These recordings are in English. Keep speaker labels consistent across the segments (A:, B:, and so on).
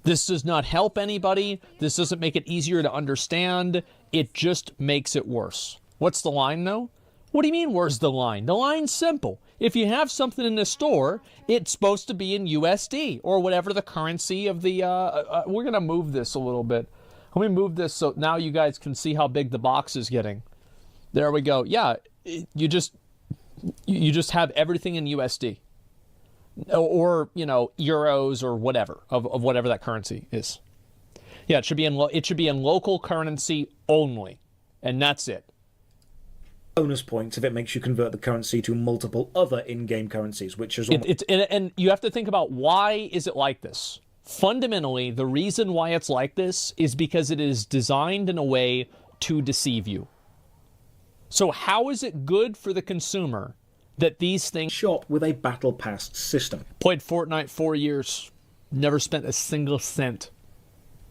A: This does not help anybody. This doesn't make it easier to understand. It just makes it worse. What's the line, though? What do you mean, where's the line? The line's simple. If you have something in the store, it's supposed to be in USD or whatever the currency of the... we're going to move this a little bit. Let me move this so now you guys can see how big the box is getting. There we go. Yeah, you just have everything in USD. Or, you know, euros or whatever, of whatever that currency is. Yeah, it should be in local currency only. And that's it.
B: Bonus points if it makes you convert the currency to multiple other in-game currencies, which is...
A: And you have to think about, why is it like this? Fundamentally, the reason why it's like this is because it is designed in a way to deceive you. So how is it good for the consumer that these things...
B: Shop with a Battle Pass system.
A: Played Fortnite 4 years. Never spent a single cent.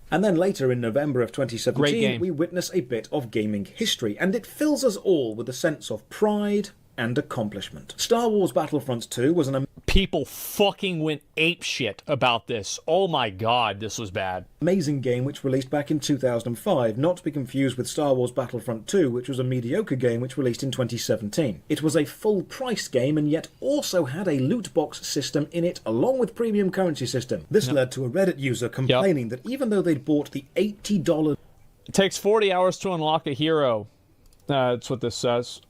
B: And then later in November of 2017, we witness a bit of gaming history, and it fills us all with a sense of pride and accomplishment. Star Wars Battlefront 2 was an...
A: People fucking went apeshit about this. Oh my god, this was bad.
B: Amazing game which released back in 2005, not to be confused with Star Wars Battlefront 2, which was a mediocre game which released in 2017. It was a full-priced game and yet also had a loot box system in it along with premium currency system. This led to a Reddit user complaining that even though they'd bought the $80...
A: It takes 40 hours to unlock a hero. That's what this says.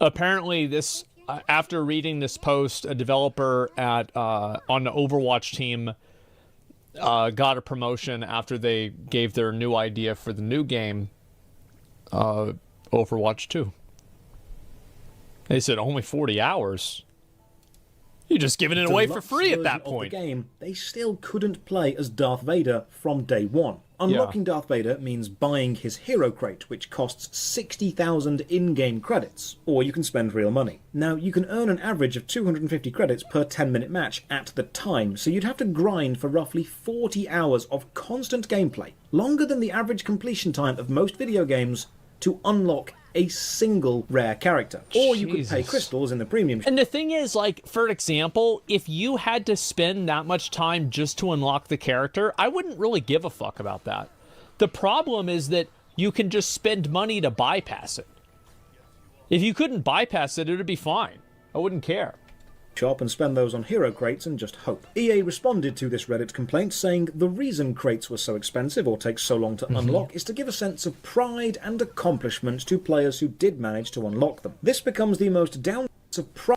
A: Apparently this... After reading this post, a developer on the Overwatch team got a promotion after they gave their new idea for the new game, Overwatch 2. They said only 40 hours. You're just giving it away for free at that point.
B: The game, they still couldn't play as Darth Vader from day one. Unlocking Darth Vader means buying his hero crate, which costs 60,000 in-game credits, or you can spend real money. Now, you can earn an average of 250 credits per 10-minute match at the time, so you'd have to grind for roughly 40 hours of constant gameplay, longer than the average completion time of most video games, to unlock a single rare character. Or you could pay crystals in the premium.
A: And the thing is, like, for example, if you had to spend that much time just to unlock the character, I wouldn't really give a fuck about that. The problem is that you can just spend money to bypass it. If you couldn't bypass it, it would be fine. I wouldn't care.
B: Shop and spend those on hero crates and just hope. EA responded to this Reddit complaint saying the reason crates were so expensive or take so long to unlock is to give a sense of pride and accomplishment to players who did manage to unlock them. This becomes the most down of pride.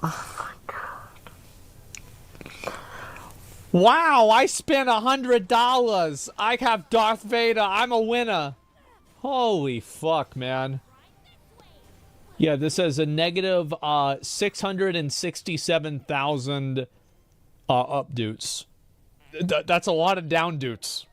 A: Oh my god. Wow, I spent $100. I have Darth Vader. I'm a winner. Holy fuck, man. Yeah, this says a negative 667,000 updoots. That's a lot of down doots.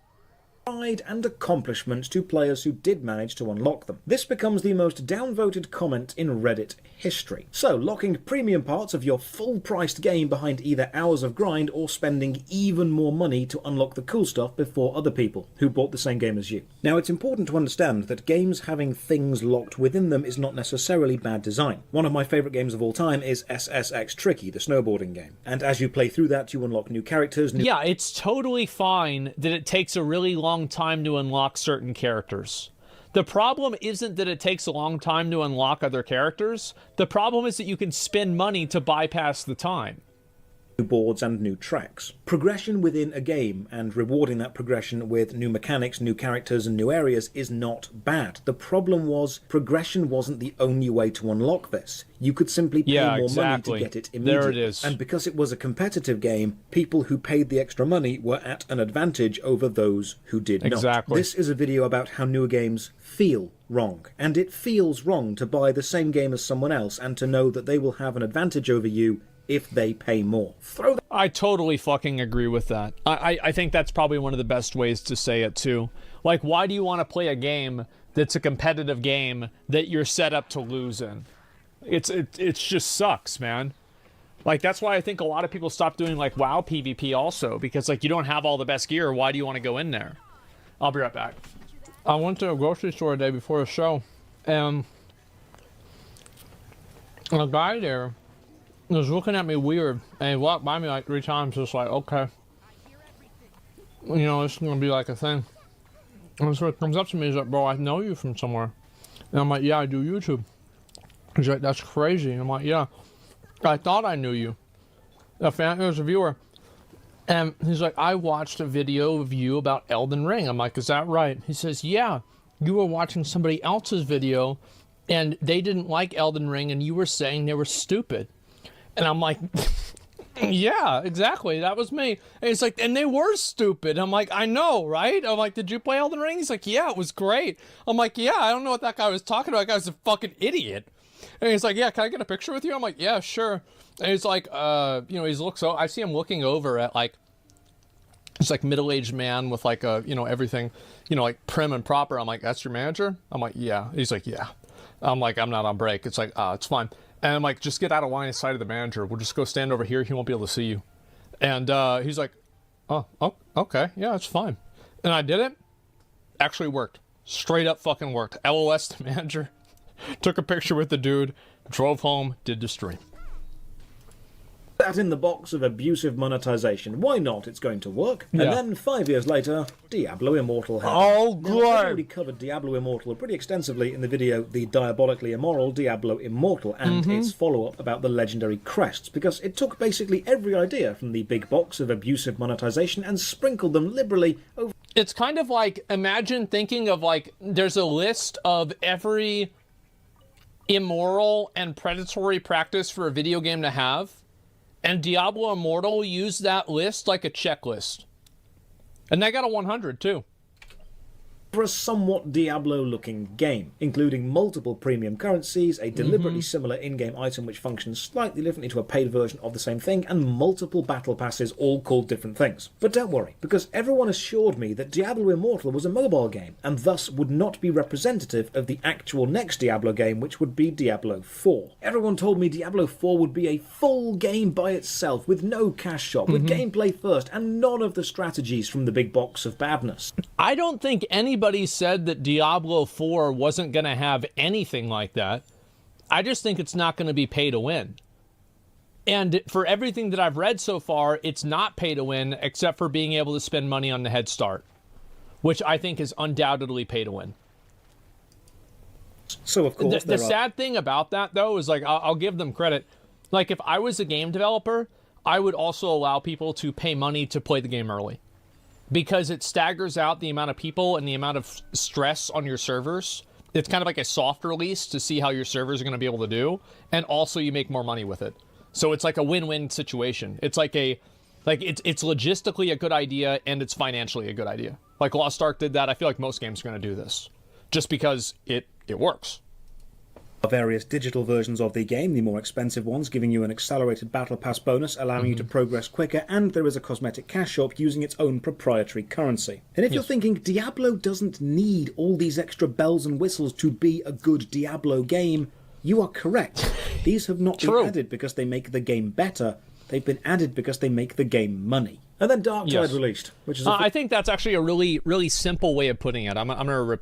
B: Pride and accomplishment to players who did manage to unlock them. This becomes the most downvoted comment in Reddit history. So, locking premium parts of your full-priced game behind either hours of grind or spending even more money to unlock the cool stuff before other people who bought the same game as you. Now, it's important to understand that games having things locked within them is not necessarily bad design. One of my favourite games of all time is SSX Tricky, the snowboarding game. And as you play through that, you unlock new characters.
A: Yeah, it's totally fine that it takes a really long time to unlock certain characters. The problem isn't that it takes a long time to unlock other characters. The problem is that you can spend money to bypass the time.
B: New boards and new tracks. Progression within a game and rewarding that progression with new mechanics, new characters and new areas is not bad. The problem was progression wasn't the only way to unlock this. You could simply pay more money to get it immediately.
A: There it is.
B: And because it was a competitive game, people who paid the extra money were at an advantage over those who did not. This is a video about how newer games feel wrong. And it feels wrong to buy the same game as someone else and to know that they will have an advantage over you if they pay more.
A: I totally fucking agree with that. I think that's probably one of the best ways to say it too. Like, why do you want to play a game that's a competitive game that you're set up to lose in? It just sucks, man. Like, that's why I think a lot of people stop doing like WoW PvP also, because like you don't have all the best gear. Why do you want to go in there? I'll be right back. I went to a grocery store today before the show, and a guy there was looking at me weird, and he walked by me like 3 times, just like, okay. you know, it's gonna be like a thing. And so it comes up to me, he's like, bro, I know you from somewhere. And I'm like, yeah, I do YouTube. He's like, that's crazy. And I'm like, yeah, I thought I knew you. A fan, it was a viewer. And he's like, I watched a video of you about Elden Ring. I'm like, is that right? He says, yeah, you were watching somebody else's video and they didn't like Elden Ring and you were saying they were stupid. And I'm like, yeah, exactly. That was me. And he's like, and they were stupid. I'm like, I know, right? I'm like, did you play Elden Ring? He's like, yeah, it was great. I'm like, yeah, I don't know what that guy was talking about. That guy was a fucking idiot. And he's like, yeah, can I get a picture with you? I'm like, yeah, sure. And he's like, you know, I see him looking over at like, it's like middle-aged man with like a, you know, everything, you know, like prim and proper. I'm like, that's your manager? I'm like, yeah. He's like, yeah. I'm like, I'm not on break. It's like, it's fine. And I'm like, just get out of line of sight of the manager. We'll just go stand over here. He won't be able to see you. And he's like, oh, okay. Yeah, it's fine. And I did it. Actually worked. Straight up fucking worked. LOS the manager. Took a picture with the dude. Drove home. Did the stream.
B: That in the box of abusive monetization. Why not? It's going to work.
A: Yeah.
B: And then 5 years later, Diablo Immortal happened.
A: Oh,
B: Now, I've already covered Diablo Immortal pretty extensively in the video The Diabolically Immoral Diablo Immortal and its follow-up about the legendary crests, because it took basically every idea from the big box of abusive monetization and sprinkled them liberally over.
A: It's kind of like, imagine thinking of like, there's a list of every immoral and predatory practice for a video game to have. And Diablo Immortal used that list like a checklist. And they got a 100 too.
B: For a somewhat Diablo-looking game, including multiple premium currencies, a deliberately similar in-game item which functions slightly differently to a paid version of the same thing, and multiple battle passes all called different things. But don't worry, because everyone assured me that Diablo Immortal was a mobile game, and thus would not be representative of the actual next Diablo game, which would be Diablo 4. Everyone told me Diablo 4 would be a full game by itself, with no cash shop, with gameplay first, and none of the strategies from the big box of badness.
A: I don't think anybody said that Diablo 4 wasn't going to have anything like that. I just think it's not going to be pay to win. And for everything that I've read so far, it's not pay to win except for being able to spend money on the head start, which I think is undoubtedly pay to win.
B: So, of course,
A: the sad thing about that, though, is like, I'll give them credit. Like, if I was a game developer, I would also allow people to pay money to play the game early. Because it staggers out the amount of people and the amount of stress on your servers. It's kind of like a soft release to see how your servers are going to be able to do. And also you make more money with it. So it's like a win-win situation. It's like it's logistically a good idea and it's financially a good idea. Like Lost Ark did that. I feel like most games are going to do this. Just because it works.
B: Various digital versions of the game, the more expensive ones giving you an accelerated battle pass bonus, allowing you to progress quicker, and there is a cosmetic cash shop using its own proprietary currency. And if you're thinking Diablo doesn't need all these extra bells and whistles to be a good Diablo game, you are correct. These have not been added because they make the game better, they've been added because they make the game money. And then Darktide released, which is
A: I think that's actually a really, really simple way of putting it. I'm going to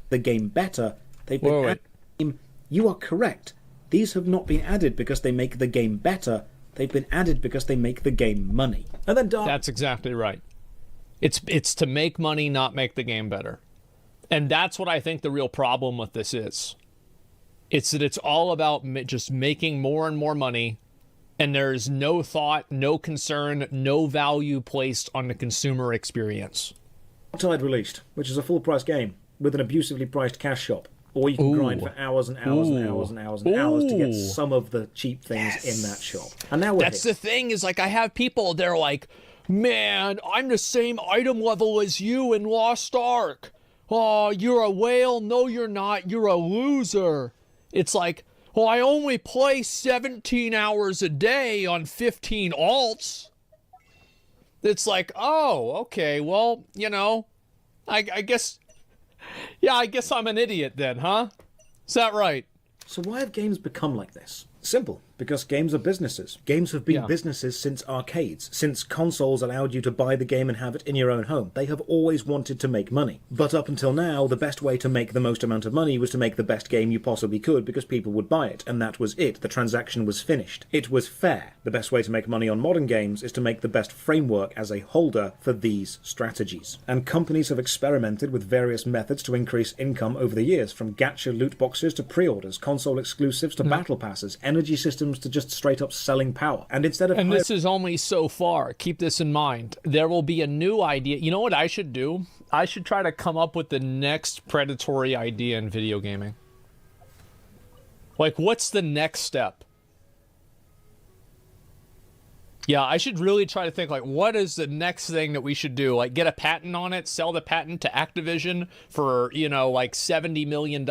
B: the game better, they've been added. You are correct. These have not been added because they make the game better. They've been added because they make the game money. And then
A: That's exactly right. It's to make money, not make the game better. And that's what I think the real problem with this is. It's that it's all about just making more and more money, and there's no thought, no concern, no value placed on the consumer experience.
B: Darktide released, which is a full-price game with an abusively priced cash shop. Or you can grind for hours and hours and hours and hours and hours to get some of the cheap things in that shop. And now
A: that's the thing, is like I have people, they're like, man, I'm the same item level as you in Lost Ark. Oh, you're a whale. No, you're not. You're a loser. It's like, well, I only play 17 hours a day on 15 alts. It's like, oh, okay, well, you know, I guess... Yeah, I guess I'm an idiot then, huh? Is that right?
B: So why have games become like this? Simple. because games are businesses. Games have been businesses since arcades, since consoles allowed you to buy the game and have it in your own home. They have always wanted to make money. But up until now, the best way to make the most amount of money was to make the best game you possibly could because people would buy it, and that was it. The transaction was finished. It was fair. The best way to make money on modern games is to make the best framework as a holder for these strategies. And companies have experimented with various methods to increase income over the years, from gacha loot boxes to pre-orders, console exclusives to battle passes, energy systems to just straight up selling power. And instead of...
A: And this is only so far. Keep this in mind. There will be a new idea. You know what I should do? I should try to come up with the next predatory idea in video gaming. Like, what's the next step? Yeah, I should really try to think, like, what is the next thing that we should do? Like, get a patent on it, sell the patent to Activision for, you know, like $70 million,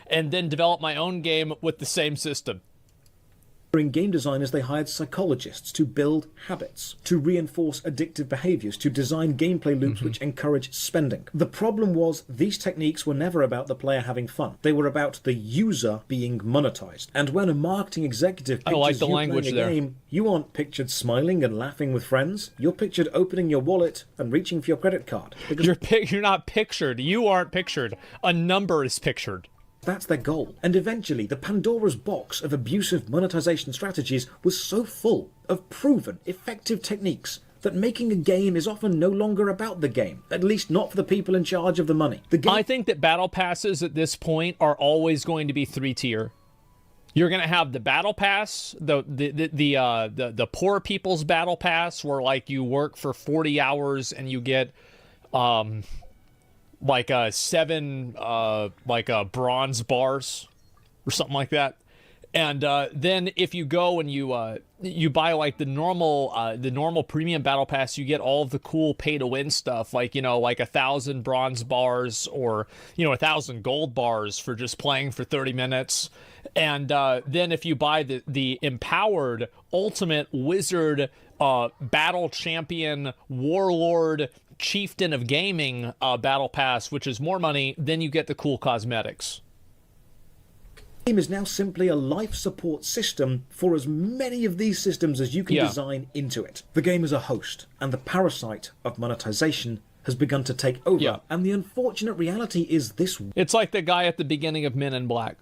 A: and then develop my own game with the same system.
B: In game designers, they hired psychologists to build habits, to reinforce addictive behaviors, to design gameplay loops which encourage spending. The problem was these techniques were never about the player having fun. They were about the user being monetized. And when a marketing executive pictures you playing a game, you aren't pictured smiling and laughing with friends. You're pictured opening your wallet and reaching for your credit card.
A: You're not pictured. You aren't pictured. A number is pictured.
B: That's their goal. And eventually, the Pandora's box of abusive monetization strategies was so full of proven, effective techniques that making a game is often no longer about the game, at least not for the people in charge of the money.
A: I think that battle passes at this point are always going to be 3-tier. You're going to have the battle pass, the poor people's battle pass, where like you work for 40 hours and you get like 7 bronze bars or something like that. And then if you go and you buy like the normal premium battle pass, you get all of the cool pay to win stuff, like, you know, like 1,000 bronze bars or, you know, 1,000 gold bars for just playing for 30 minutes. And then if you buy the empowered ultimate wizard battle champion warlord chieftain of gaming battle pass, which is more money, then you get the cool cosmetics.
B: The game is now simply a life support system for as many of these systems as you can design into it. The game is a host, and the parasite of monetization has begun to take over. And the unfortunate reality is this:
A: it's like the guy at the beginning of Men in Black.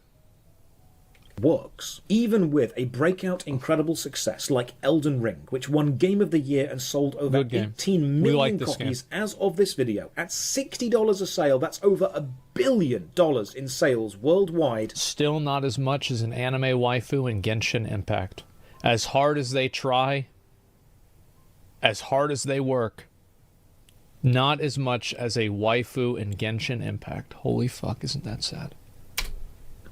B: Works. Even with a breakout incredible success like Elden Ring, which won Game of the Year and sold over 18 million copies as of this video. At $60 a sale, that's over $1 billion in sales worldwide.
A: Still not as much as an anime waifu in Genshin Impact. As hard as they try, as hard as they work, not as much as a waifu in Genshin Impact. Holy fuck, isn't that sad?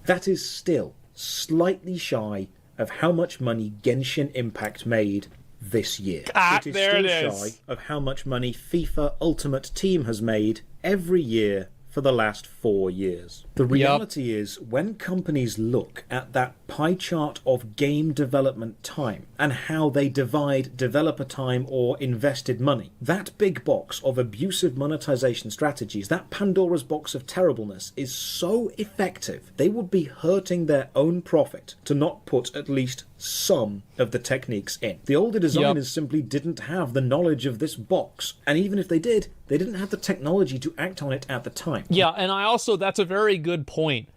B: That is still slightly shy of how much money Genshin Impact made this year. It is still shy of how much money FIFA Ultimate Team has made every year for the last 4 years. The reality is, when companies look at that pie chart of game development time and how they divide developer time or invested money, that big box of abusive monetization strategies, that Pandora's box of terribleness, is so effective, they would be hurting their own profit to not put at least some of the techniques in. The older designers simply didn't have the knowledge of this box, and even if they did, they didn't have the technology to act on it at the time.
A: Yeah, and that's a very good point.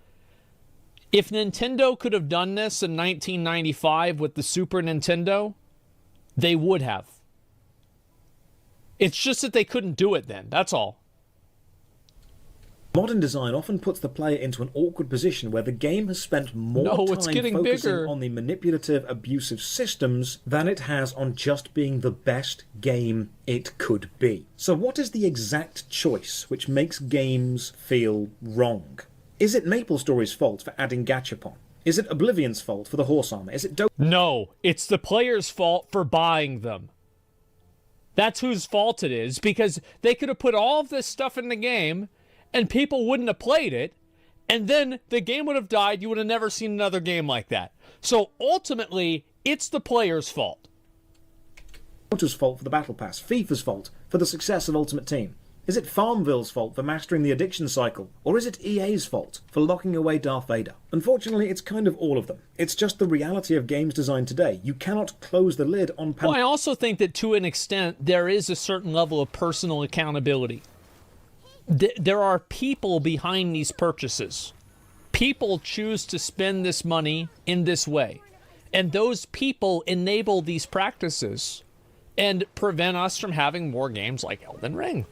A: If Nintendo could have done this in 1995 with the Super Nintendo, they would have. It's just that they couldn't do it then, that's all.
B: Modern design often puts the player into an awkward position where the game has spent more time focusing on the manipulative, abusive systems than it has on just being the best game it could be. So what is the exact choice which makes games feel wrong? Is it MapleStory's fault for adding Gachapon? Is it Oblivion's fault for the horse armor? Is it
A: No, it's the player's fault for buying them. That's whose fault it is, because they could have put all of this stuff in the game and people wouldn't have played it, and then the game would have died. You would have never seen another game like that. So ultimately, it's the player's fault.
B: Forza's fault for the Battle Pass, FIFA's fault for the success of Ultimate Team. Is it Farmville's fault for mastering the addiction cycle? Or is it EA's fault for locking away Darth Vader? Unfortunately, it's kind of all of them. It's just the reality of games design today. You cannot close the lid on...
A: Well, I also think that to an extent, there is a certain level of personal accountability. There are people behind these purchases. People choose to spend this money in this way. And those people enable these practices and prevent us from having more games like Elden Ring.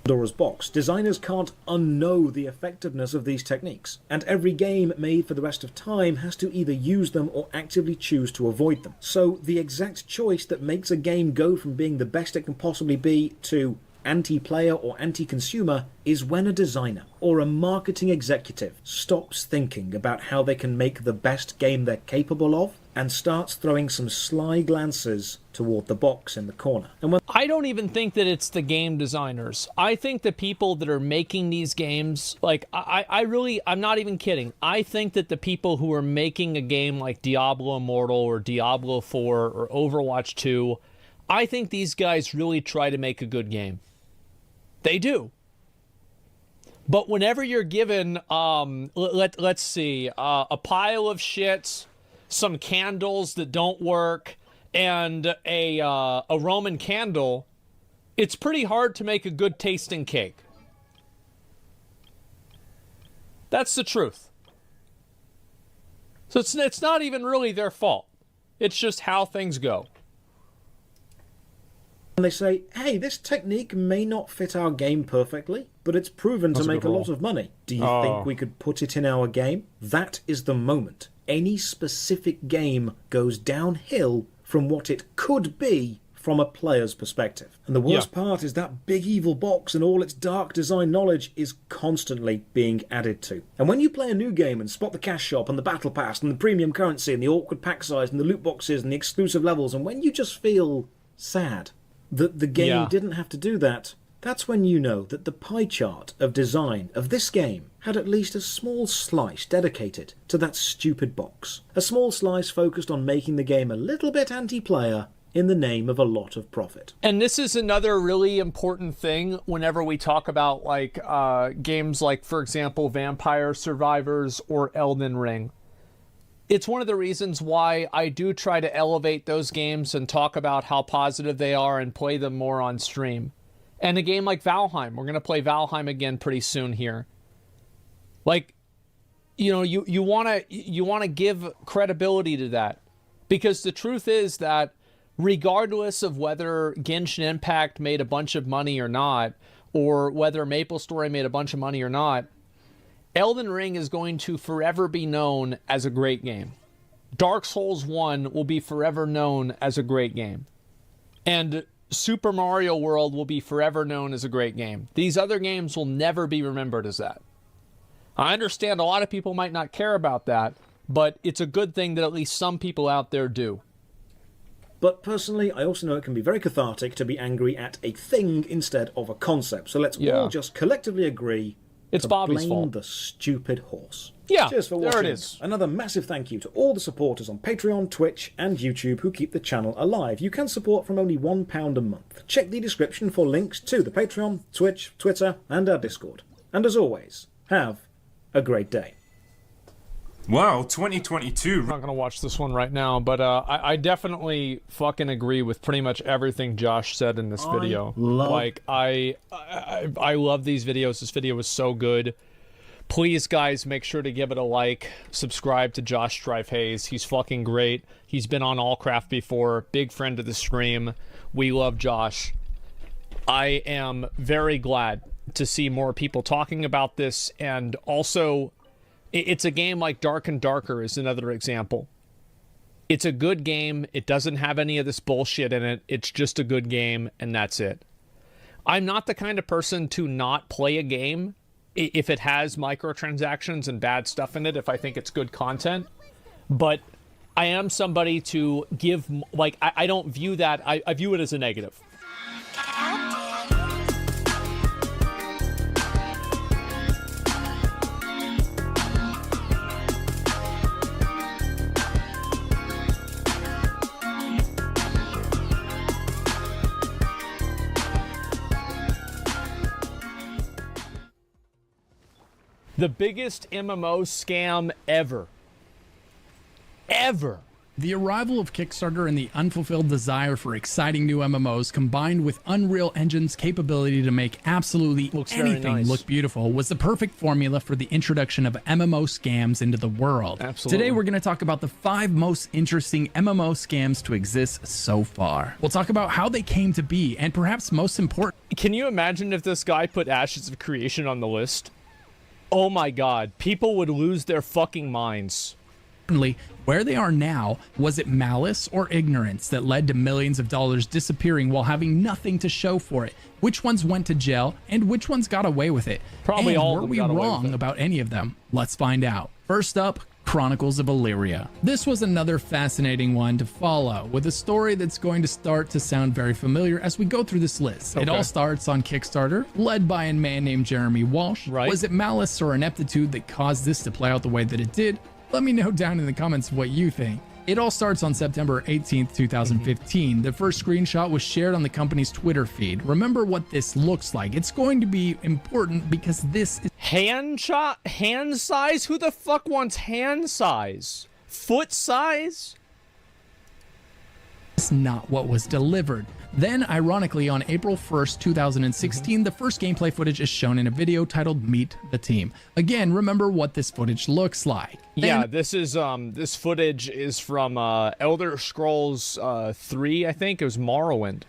B: Pandora's box. Designers can't unknow the effectiveness of these techniques, and every game made for the rest of time has to either use them or actively choose to avoid them. So the exact choice that makes a game go from being the best it can possibly be to anti-player or anti-consumer is when a designer or a marketing executive stops thinking about how they can make the best game they're capable of and starts throwing some sly glances toward the box in the corner. And when
A: I don't even think that it's the game designers. I think the people that are making these games, like, I'm not even kidding. I think that the people who are making a game like Diablo Immortal or Diablo 4 or Overwatch 2, I think these guys really try to make a good game. They do. But whenever you're given, let's see, a pile of shit, some candles that don't work, and a Roman candle, it's pretty hard to make a good tasting cake. That's the truth. So it's not even really their fault. It's just how things go.
B: they say, hey, this technique may not fit our game perfectly, but it's proven to make a lot of money. Do you think we could put it in our game? That is the moment any specific game goes downhill from what it could be from a player's perspective. And the worst part is that big evil box and all its dark design knowledge is constantly being added to. And when you play a new game and spot the cash shop and the battle pass and the premium currency and the awkward pack size and the loot boxes and the exclusive levels, and when you just feel sad that the game didn't have to do that, that's when you know that the pie chart of design of this game had at least a small slice dedicated to that stupid box. A small slice focused on making the game a little bit anti-player in the name of a lot of profit.
A: And this is another really important thing whenever we talk about like games like, for example, Vampire Survivors or Elden Ring. It's one of the reasons why I do try to elevate those games and talk about how positive they are and play them more on stream. And a game like Valheim, we're going to play Valheim again pretty soon here. Like, you know, you want to give credibility to that, because the truth is that regardless of whether Genshin Impact made a bunch of money or not, or whether MapleStory made a bunch of money or not, Elden Ring is going to forever be known as a great game. Dark Souls 1 will be forever known as a great game. And Super Mario World will be forever known as a great game. These other games will never be remembered as that. I understand a lot of people might not care about that, but it's a good thing that at least some people out there do.
B: But personally, I also know it can be very cathartic to be angry at a thing instead of a concept. So let's all just collectively agree
A: it's Bobby's fault.
B: The stupid horse.
A: Yeah,
B: cheers for watching.
A: There it is.
B: Another massive thank you to all the supporters on Patreon, Twitch, and YouTube who keep the channel alive. You can support from only £1 a month. Check the description for links to the Patreon, Twitch, Twitter, and our Discord. And as always, have a great day.
C: Wow, 2022.
A: I'm not going to watch this one right now, but I definitely fucking agree with pretty much everything Josh said in this video. I love these videos. This video was so good. Please, guys, make sure to give it a like. Subscribe to Josh Drive Hayes. He's fucking great. He's been on Allcraft before. Big friend of the stream. We love Josh. I am very glad to see more people talking about this, and also it's a game like Dark and Darker is another example. It's a good game. It doesn't have any of this bullshit in it. It's just a good game, and that's it. I'm not the kind of person to not play a game if it has microtransactions and bad stuff in it, if I think it's good content. But I am somebody to give, like, I don't view that, I view it as a negative. The biggest MMO scam ever. Ever.
D: The arrival of Kickstarter and the unfulfilled desire for exciting new MMOs combined with Unreal Engine's capability to make absolutely anything look beautiful was the perfect formula for the introduction of MMO scams into the world.
A: Absolutely.
D: Today we're going to talk about the 5 most interesting MMO scams to exist so far. We'll talk about how they came to be and perhaps most important.
A: Can you imagine if this guy put Ashes of Creation on the list? Oh my god, people would lose their fucking minds.
D: Where they are now, was it malice or ignorance that led to millions of dollars disappearing while having nothing to show for it? Which ones went to jail and which ones got away with it?
A: Probably
D: and
A: all of
D: were
A: them
D: we
A: got away with
D: wrong
A: it.
D: about any of them? Let's find out. First up, Chronicles of Illyria. This was another fascinating one to follow, with a story that's going to start to sound very familiar as we go through this list. It
A: Okay.
D: all starts on Kickstarter, led by a man named Jeremy Walsh.
A: Right.
D: Was it malice or ineptitude that caused this to play out the way that it did? Let me know down in the comments what you think. It all starts on September 18th, 2015. The first screenshot was shared on the company's Twitter feed. Remember what this looks like. It's going to be important because this is
A: Hand size? Who the fuck wants hand size? Foot size?
D: not what was delivered. Then, ironically, on April 1st, 2016, the first gameplay footage is shown in a video titled Meet the Team. Again, remember what this footage looks like.
A: Yeah, this is this footage is from Elder Scrolls 3, I think. It was Morrowind.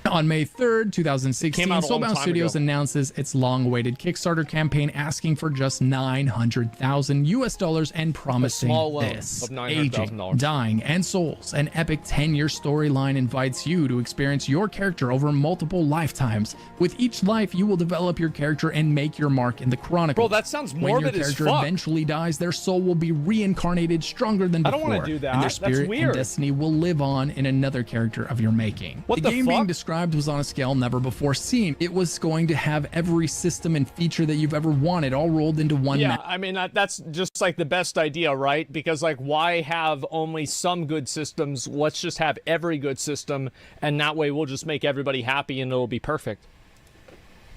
D: On May 3rd, 2016,
A: Came out a long
D: Soulbound
A: time
D: Studios
A: ago.
D: announces its long-awaited Kickstarter campaign asking for just $900,000 and promising
A: small loan
D: this.
A: of $900,000.
D: Aging, Dying, and Souls, an epic 10-year storyline invites you to experience your character over multiple lifetimes. With each life, you will develop your character and make your mark in the Chronicle.
A: Bro, that sounds
D: When your
A: morbid as
D: character
A: fuck.
D: eventually dies, their soul will be reincarnated stronger than
A: I
D: before.
A: don't wanna do that.
D: And their
A: That's
D: spirit
A: weird.
D: and destiny will live on in another character of your making.
A: What
D: the
A: the
D: game being
A: fuck?
D: described was on a scale never before seen. It was going to have every system and feature that you've ever wanted all rolled into one
A: Yeah,
D: map.
A: I mean, that's just like the best idea, right? Because, like, why have only some good systems? Let's just have every good system, and that way we'll just make everybody happy and it'll be perfect.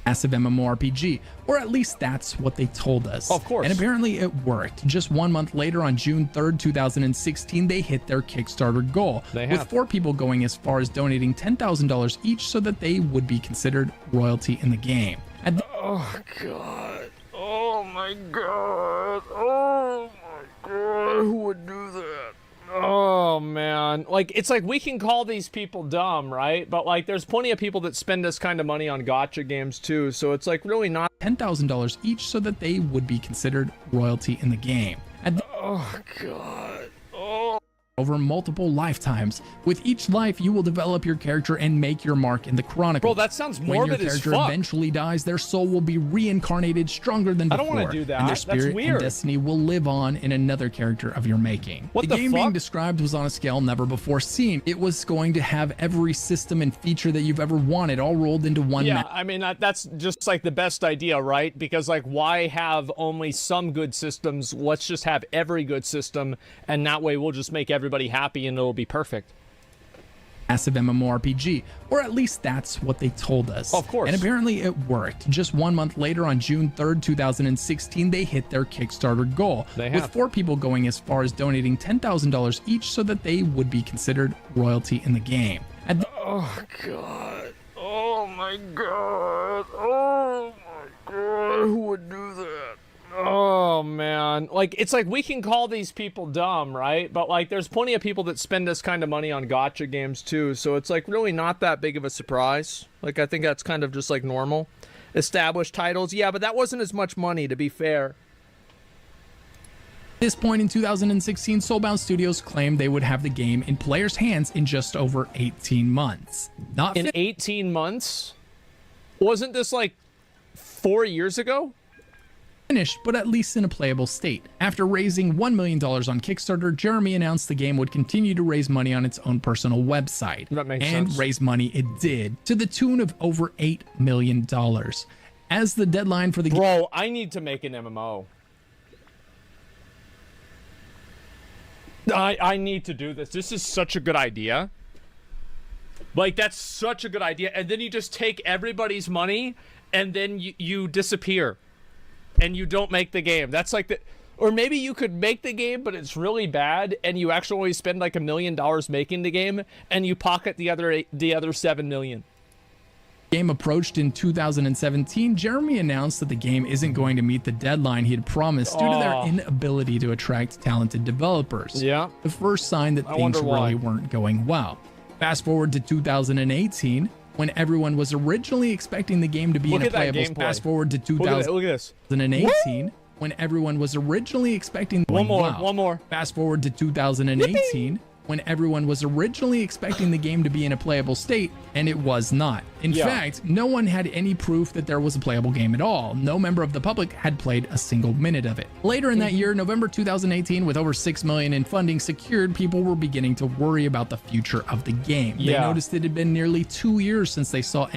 D: Massive MMORPG, or at least that's what they told us.
A: Of course.
D: And apparently it worked. Just 1 month later, on June 3rd, 2016, they hit their Kickstarter goal,
A: They
D: with
A: have.
D: 4 people going as far as donating $10,000 each so that they would be considered royalty in the game. At the
A: Oh, God. Oh, my God. Oh, my God. Who would do that? Oh, man. Like, it's like we can call these people dumb, right? But, like, there's plenty of people that spend this kind of money on gacha games, too. So it's, like, really not...
D: $10,000 each so that they would be considered royalty in the game. At the
A: Oh, God. Oh.
D: over multiple lifetimes. With each life, you will develop your character and make your mark in the Chronicle.
A: Bro, that sounds
D: When your
A: morbid as
D: character
A: fuck.
D: eventually dies, their soul will be reincarnated stronger than
A: I
D: before.
A: don't wanna do that.
D: And their
A: That's
D: spirit
A: weird.
D: and destiny will live on in another character of your making.
A: What
D: the
A: the
D: game being
A: fuck?
D: described was on a scale never before seen. It was going to have every system and feature that you've ever wanted all rolled into one
A: Yeah,
D: map.
A: I mean, that's just like the best idea, right? Because, like, why have only some good systems? Let's just have every good system, and that way we'll just make everybody happy and it'll be perfect.
D: Massive MMORPG, or at least that's what they told us.
A: Of course.
D: And apparently it worked. Just 1 month later, on June 3rd, 2016, they hit their Kickstarter goal,
A: They
D: with
A: have.
D: 4 people going as far as donating $10,000 each so that they would be considered royalty in the game. At the
A: Oh, God. Oh, my God. Oh, my God. Who would do that? Oh, man. Like, it's like we can call these people dumb, right? But, like, there's plenty of people that spend this kind of money on gacha games, too. So it's, like, really not that big of a surprise. Like, I think that's kind of just, like, normal. Established titles. Yeah, but that wasn't as much money, to be fair.
D: this point in 2016, Soulbound Studios claimed they would have the game in players' hands in just over 18 months. Not
A: In 18 months? Wasn't this, like, 4 years ago?
D: finished, but at least in a playable state. After raising $1 million on Kickstarter, Jeremy announced the game would continue to raise money on its own personal website.
A: That makes
D: and
A: sense.
D: raise money it did, to the tune of over $8 million. As the deadline for the game
A: Bro, I need to make an MMO. I need to do this. This is such a good idea. Like, that's such a good idea. And then you just take everybody's money and then you disappear. and you don't make the game. That's like the, or maybe you could make the game, but it's really bad, and you actually spend like $1 million making the game, and you pocket the other 7 million.
D: Game approached in 2017, Jeremy announced that the game isn't going to meet the deadline he had promised due to their inability to attract talented developers.
A: Yeah.
D: The first sign that things really weren't going well. Fast forward to 2018, when everyone was originally expecting the game to be in a playable. Fast forward to 2018, when everyone was originally expecting.
A: One more.
D: Fast forward to 2018. When everyone was originally expecting the game to be in a playable state, and it was not. In fact, no one had any proof that there was a playable game at all. No member of the public had played a single minute of it. Later in that year, November 2018, with over $6 million in funding secured, people were beginning to worry about the future of the game. They noticed it had been nearly 2 years since they saw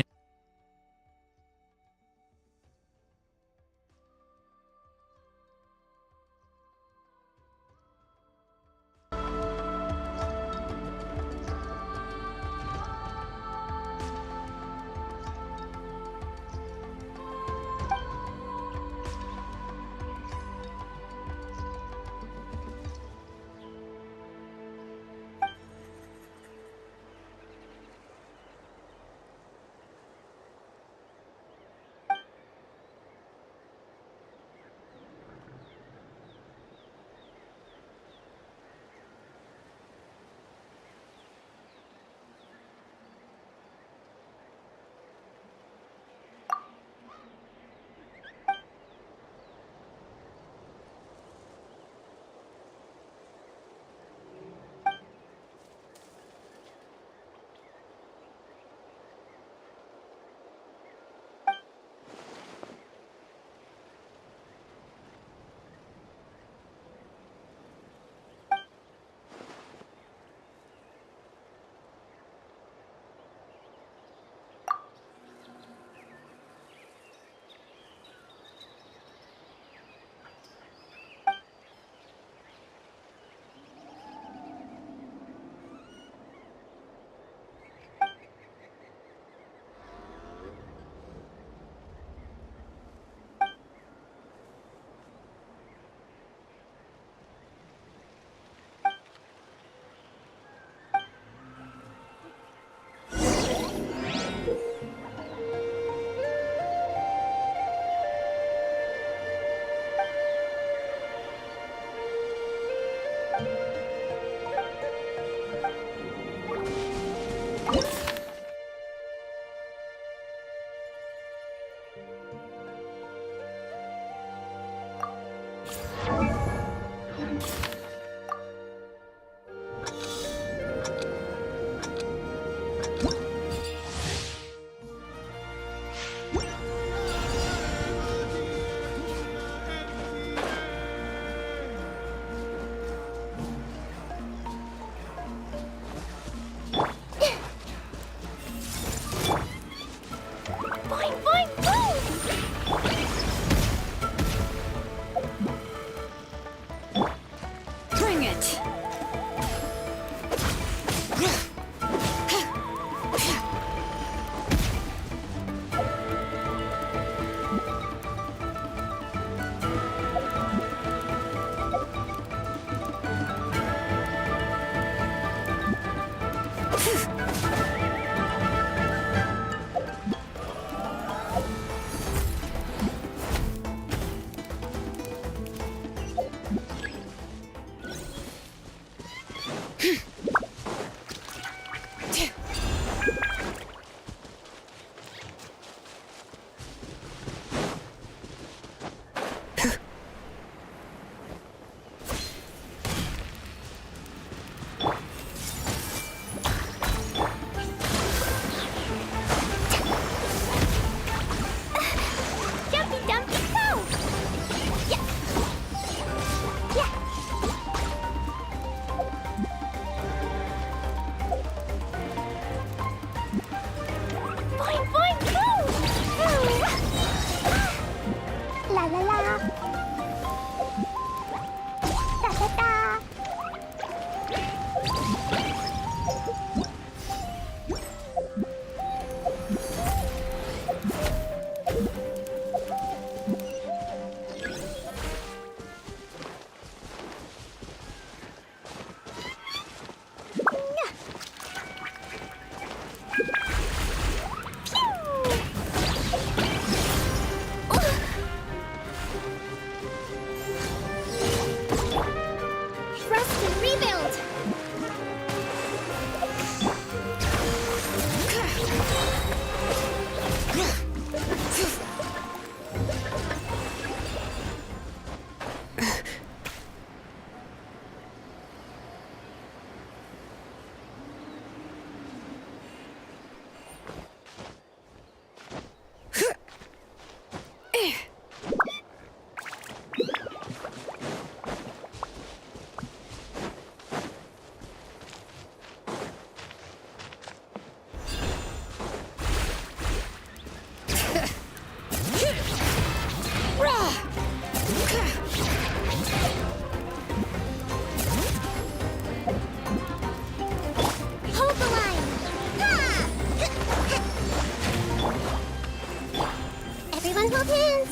E: hands.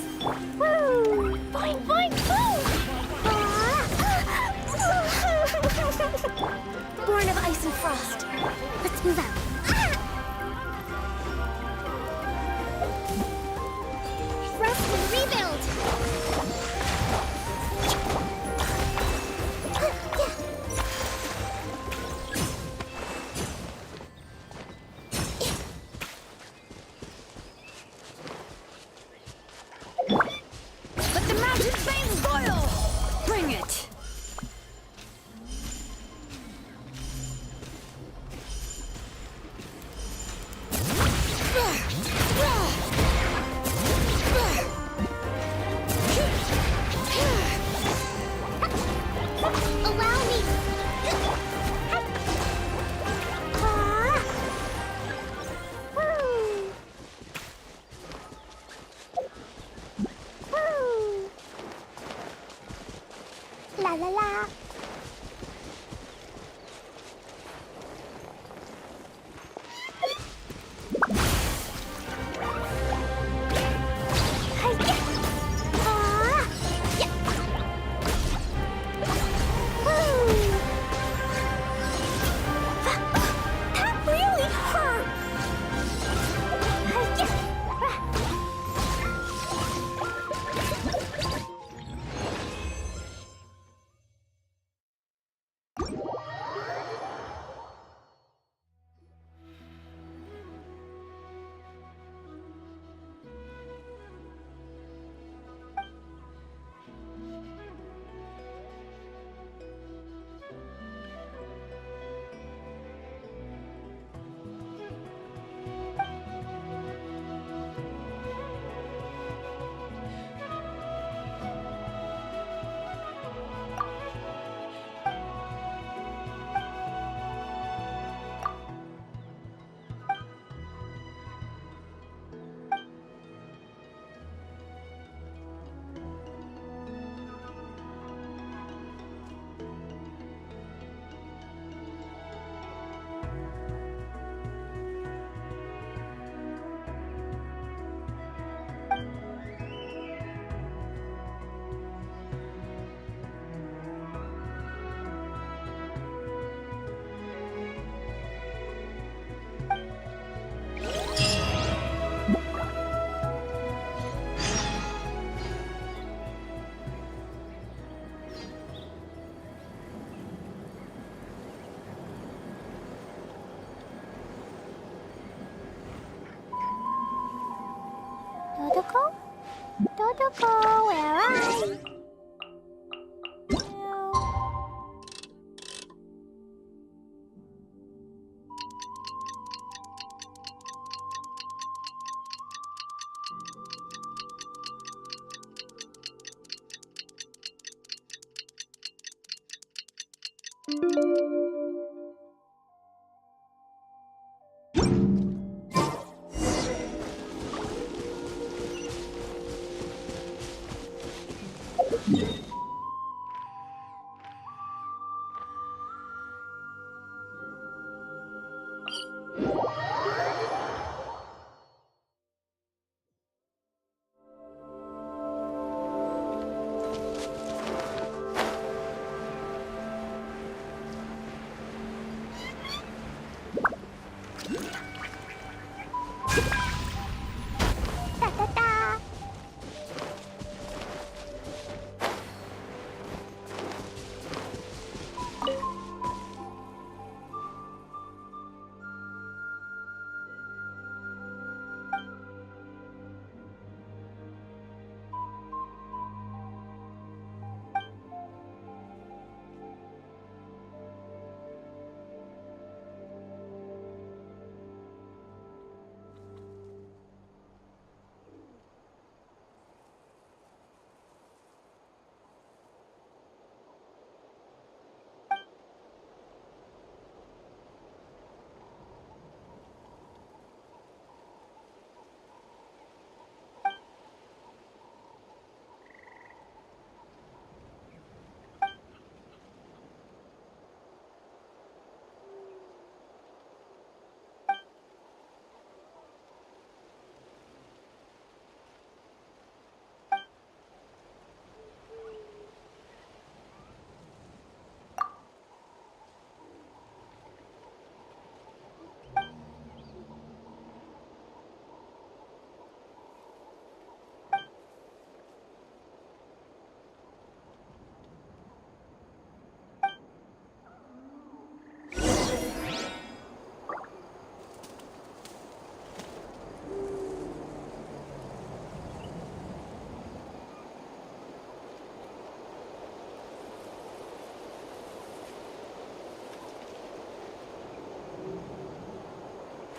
E: Woo! Boing, boing, boing! Born of ice and frost. Let's move out. Rest and rebuild.
F: Let the mountain flames boil! Bring it!
E: Allow me. Woo. Woo. La la la. Hi-ya. Yeah. Woo. That really hurt. Hi-ya. Dodoko? Dodoko, where are you?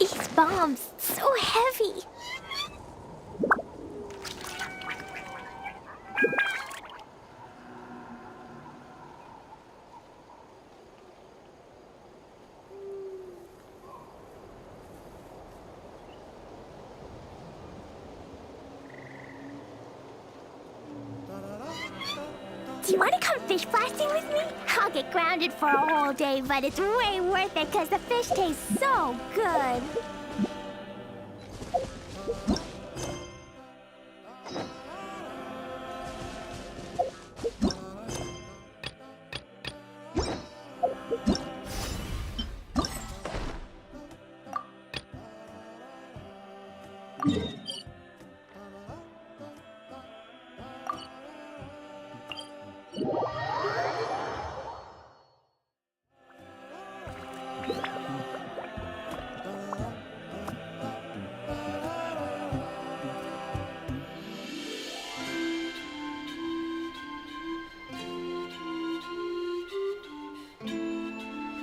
E: These bombs, so heavy. Do you want to come fish blasting with me? I'll get grounded for a whole day, but it's way worth it because the fish tastes so good.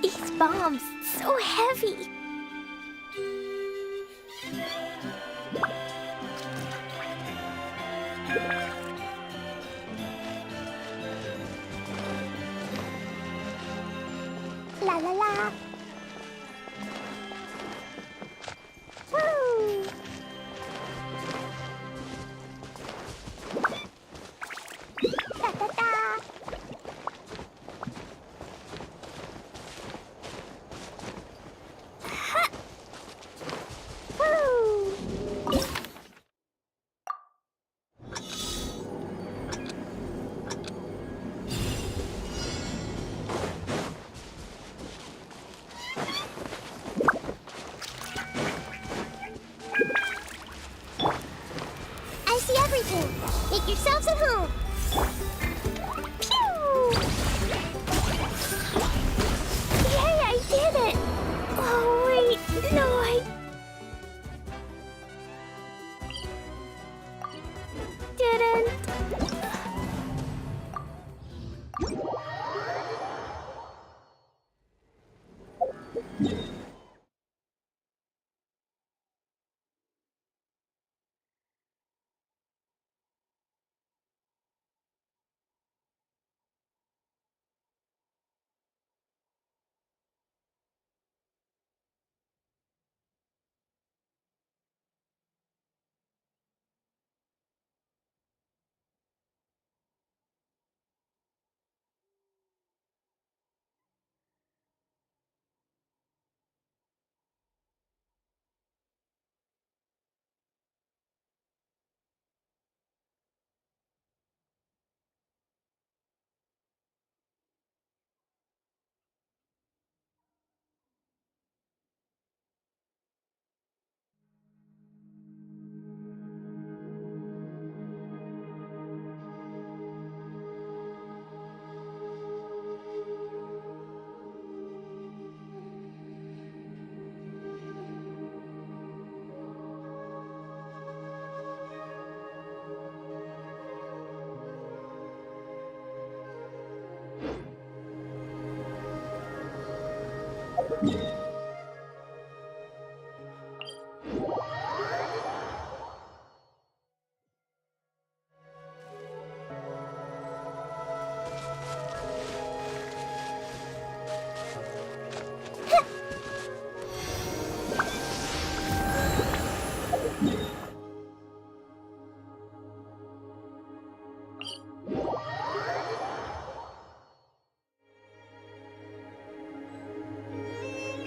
E: These bombs, so heavy. La la la. Woo! Da da da. Ha! Woo! I see everything. Make yourselves at home. Pew! Yay, I did it! Oh, wait, no, I didn't.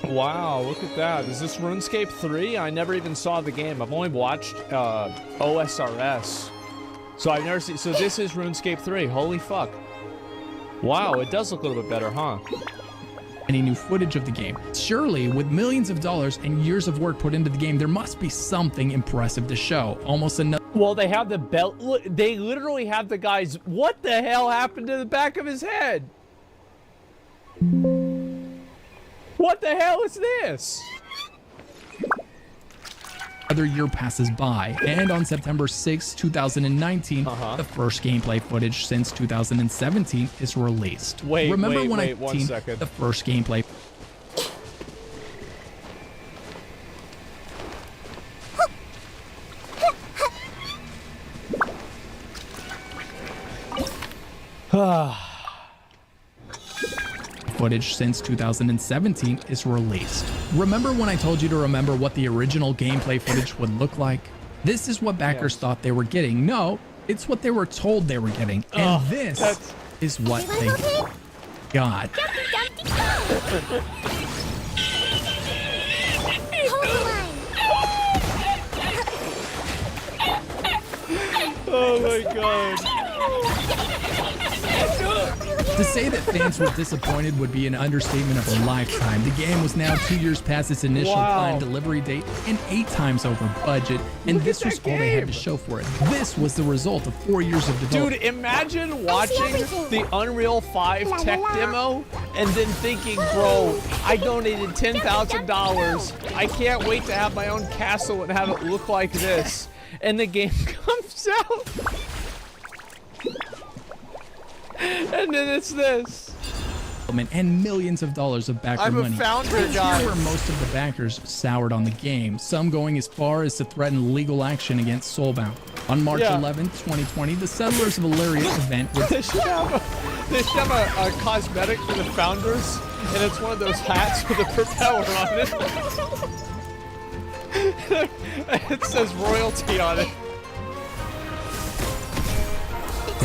A: Wow, look at that. Is this RuneScape 3? I never even saw the game. I've only watched OSRS. So I've never seen... So this is RuneScape 3. Holy fuck. Wow, it does look a little bit better, huh?
D: Any new footage of the game. Surely, with millions of dollars and years of work put into the game, there must be something impressive to show. Almost another...
A: Well, they have the belt... Look, they literally have the guy's... What the hell happened to the back of his head? What the hell is this?
D: Another year passes by, and on September 6, 2019, the first gameplay footage since 2017 is released. Remember when I
A: 1 second.
D: the first gameplay? Footage since 2017 is released. Remember when I told you to remember what the original gameplay footage would look like? This is what backers thought they were getting. No, it's what they were told they were getting. And this is what they got.
A: Oh my god.
D: To say that fans were disappointed would be an understatement of a lifetime. The game was now 2 years past its initial planned delivery date and 8 times over budget, and this was all they had to show for it. This was the result of 4 years of development.
A: Dude, imagine watching the Unreal 5 tech demo and then thinking, bro, I donated $10,000. I can't wait to have my own castle and have it look like this. And the game comes out. And then it's this.
D: And millions of dollars of backer money.
A: I'm a founder,
D: Here
A: guys.
D: where most of the backers soured on the game, some going as far as to threaten legal action against Soulbound. On March 11th, 2020, the Settlers of Illyria event was
A: They should have a cosmetic for the founders, and it's one of those hats with a propeller on it. It says royalty on it.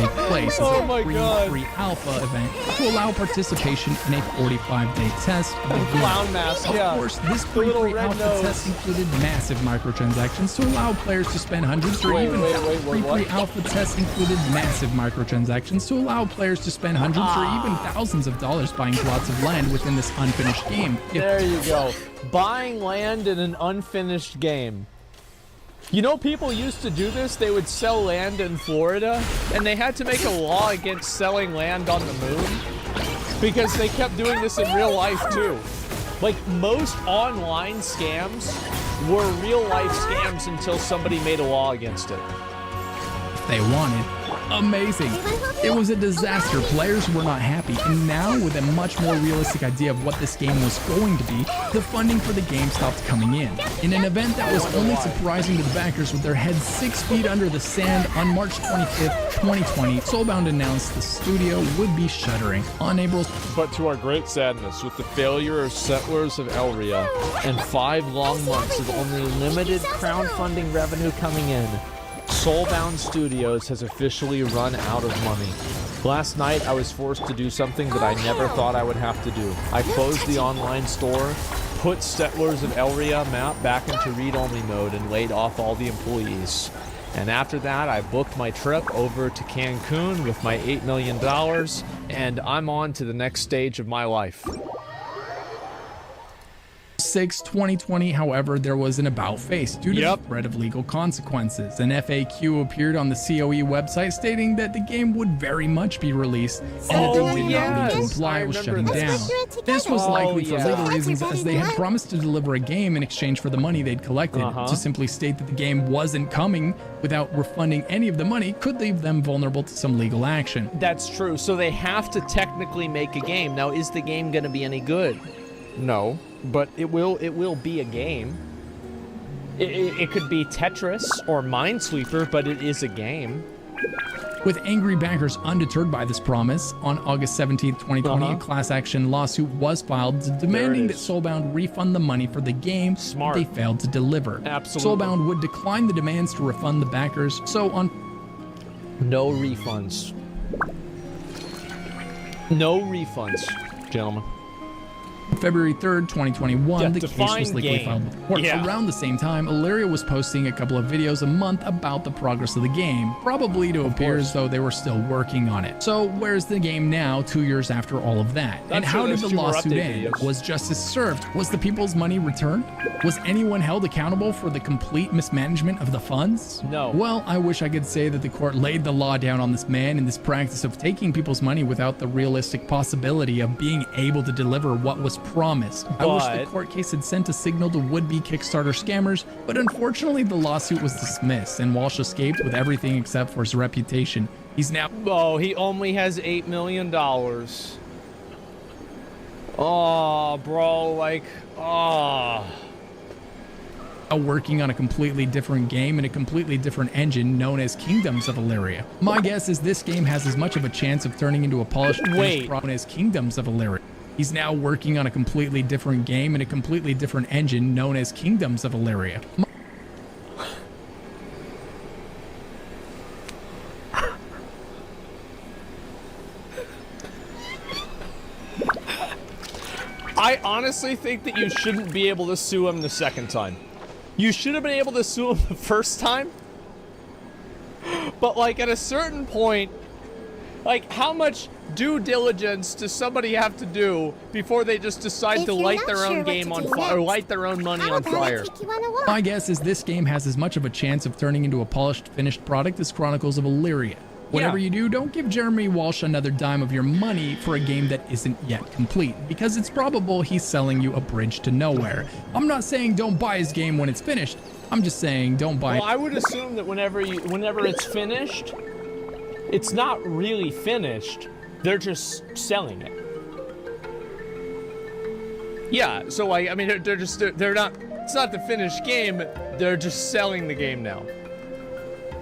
D: take place as
A: Oh
D: a
A: my God.
D: free alpha event to allow participation in a 45-day test of the game.
A: Clown mask,
D: Of
A: yeah.
D: course, this
A: The little
D: free
A: red
D: alpha
A: nose.
D: test included massive microtransactions to allow players to spend hundreds or even free alpha test included massive microtransactions to allow players to spend hundreds or even thousands of dollars buying plots of land within this unfinished game.
A: There you go. Buying land in an unfinished game. You know, people used to do this. They would sell land in Florida, and they had to make a law against selling land on the moon because they kept doing this in real life too. Like, most online scams were real life scams until somebody made a law against it.
D: They wanted. Amazing. It was a disaster. Players were not happy. And now, with a much more realistic idea of what this game was going to be, the funding for the game stopped coming in. In an event that was only surprising to the backers with their heads 6 feet under the sand, on March 25th, 2020, Soulbound announced the studio would be shuttering. On April...
A: But to our great sadness, with the failure of Settlers of Elria and 5 long months of only limited crowdfunding revenue coming in, Soulbound Studios has officially run out of money. Last night, I was forced to do something that I never thought I would have to do. I closed the online store, put Settlers of Elria map back into read-only mode, and laid off all the employees. And after that, I booked my trip over to Cancun with my $8 million, and I'm on to the next stage of my life.
D: 6, 2020, however, there was an about face due to the threat of legal consequences. An FAQ appeared on the COE website stating that the game would very much be released and that they did not need to comply with shutting down. This was likely for legal reasons, as they had promised to deliver a game in exchange for the money they'd collected. To simply state that the game wasn't coming without refunding any of the money could leave them vulnerable to some legal action.
A: That's true. So they have to technically make a game. Now, is the game going to be any good? No. But it will be a game. It could be Tetris or Minesweeper, but it is a game.
D: With angry backers undeterred by this promise, on August 17, 2020, a class action lawsuit was filed demanding that Soulbound refund the money for the game they failed to deliver.
A: Absolutely.
D: Soulbound would decline the demands to refund the backers, so on...
A: No refunds. No refunds, gentlemen.
D: February 3rd, 2021, the case was legally filed with the court.
A: Yeah.
D: Around the same time, Illyria was posting a couple of videos a month about the progress of the game, probably to appear as though they were still working on it. So where's the game now, 2 years after all of that? And how did the lawsuit end? Was justice served? Was the people's money returned? Was anyone held accountable for the complete mismanagement of the funds?
A: No.
D: Well, I wish I could say that the court laid the law down on this man in this practice of taking people's money without the realistic possibility of being able to deliver what was promised. I wish the court case had sent a signal to would-be Kickstarter scammers, but unfortunately the lawsuit was dismissed and Walsh escaped with everything except for his reputation. He's now...
A: Oh, he only has $8 million. Oh, bro, like, oh.
D: working on a completely different game in a completely different engine known as Kingdoms of Illyria. My guess is this game has as much of a chance of turning into a polished finished product as Kingdoms of Illyria. He's now working on a completely different game in a completely different engine known as Kingdoms of Illyria.
A: I honestly think that you shouldn't be able to sue him the second time. You should have been able to sue him the first time. But like at a certain point, like how much due diligence does somebody have to do before they just decide to light their own game on fire, or light their own money on fire?
D: My guess is this game has as much of a chance of turning into a polished finished product as Chronicles of Illyria. Whatever you do, don't give Jeremy Walsh another dime of your money for a game that isn't yet complete, because it's probable he's selling you a bridge to nowhere. I'm not saying don't buy his game when it's finished. I'm just saying don't buy it.
A: Well, I would assume that whenever it's finished, it's not really finished. They're just selling it. Yeah, so like, I mean, they're not, it's not the finished game, they're just selling the game now.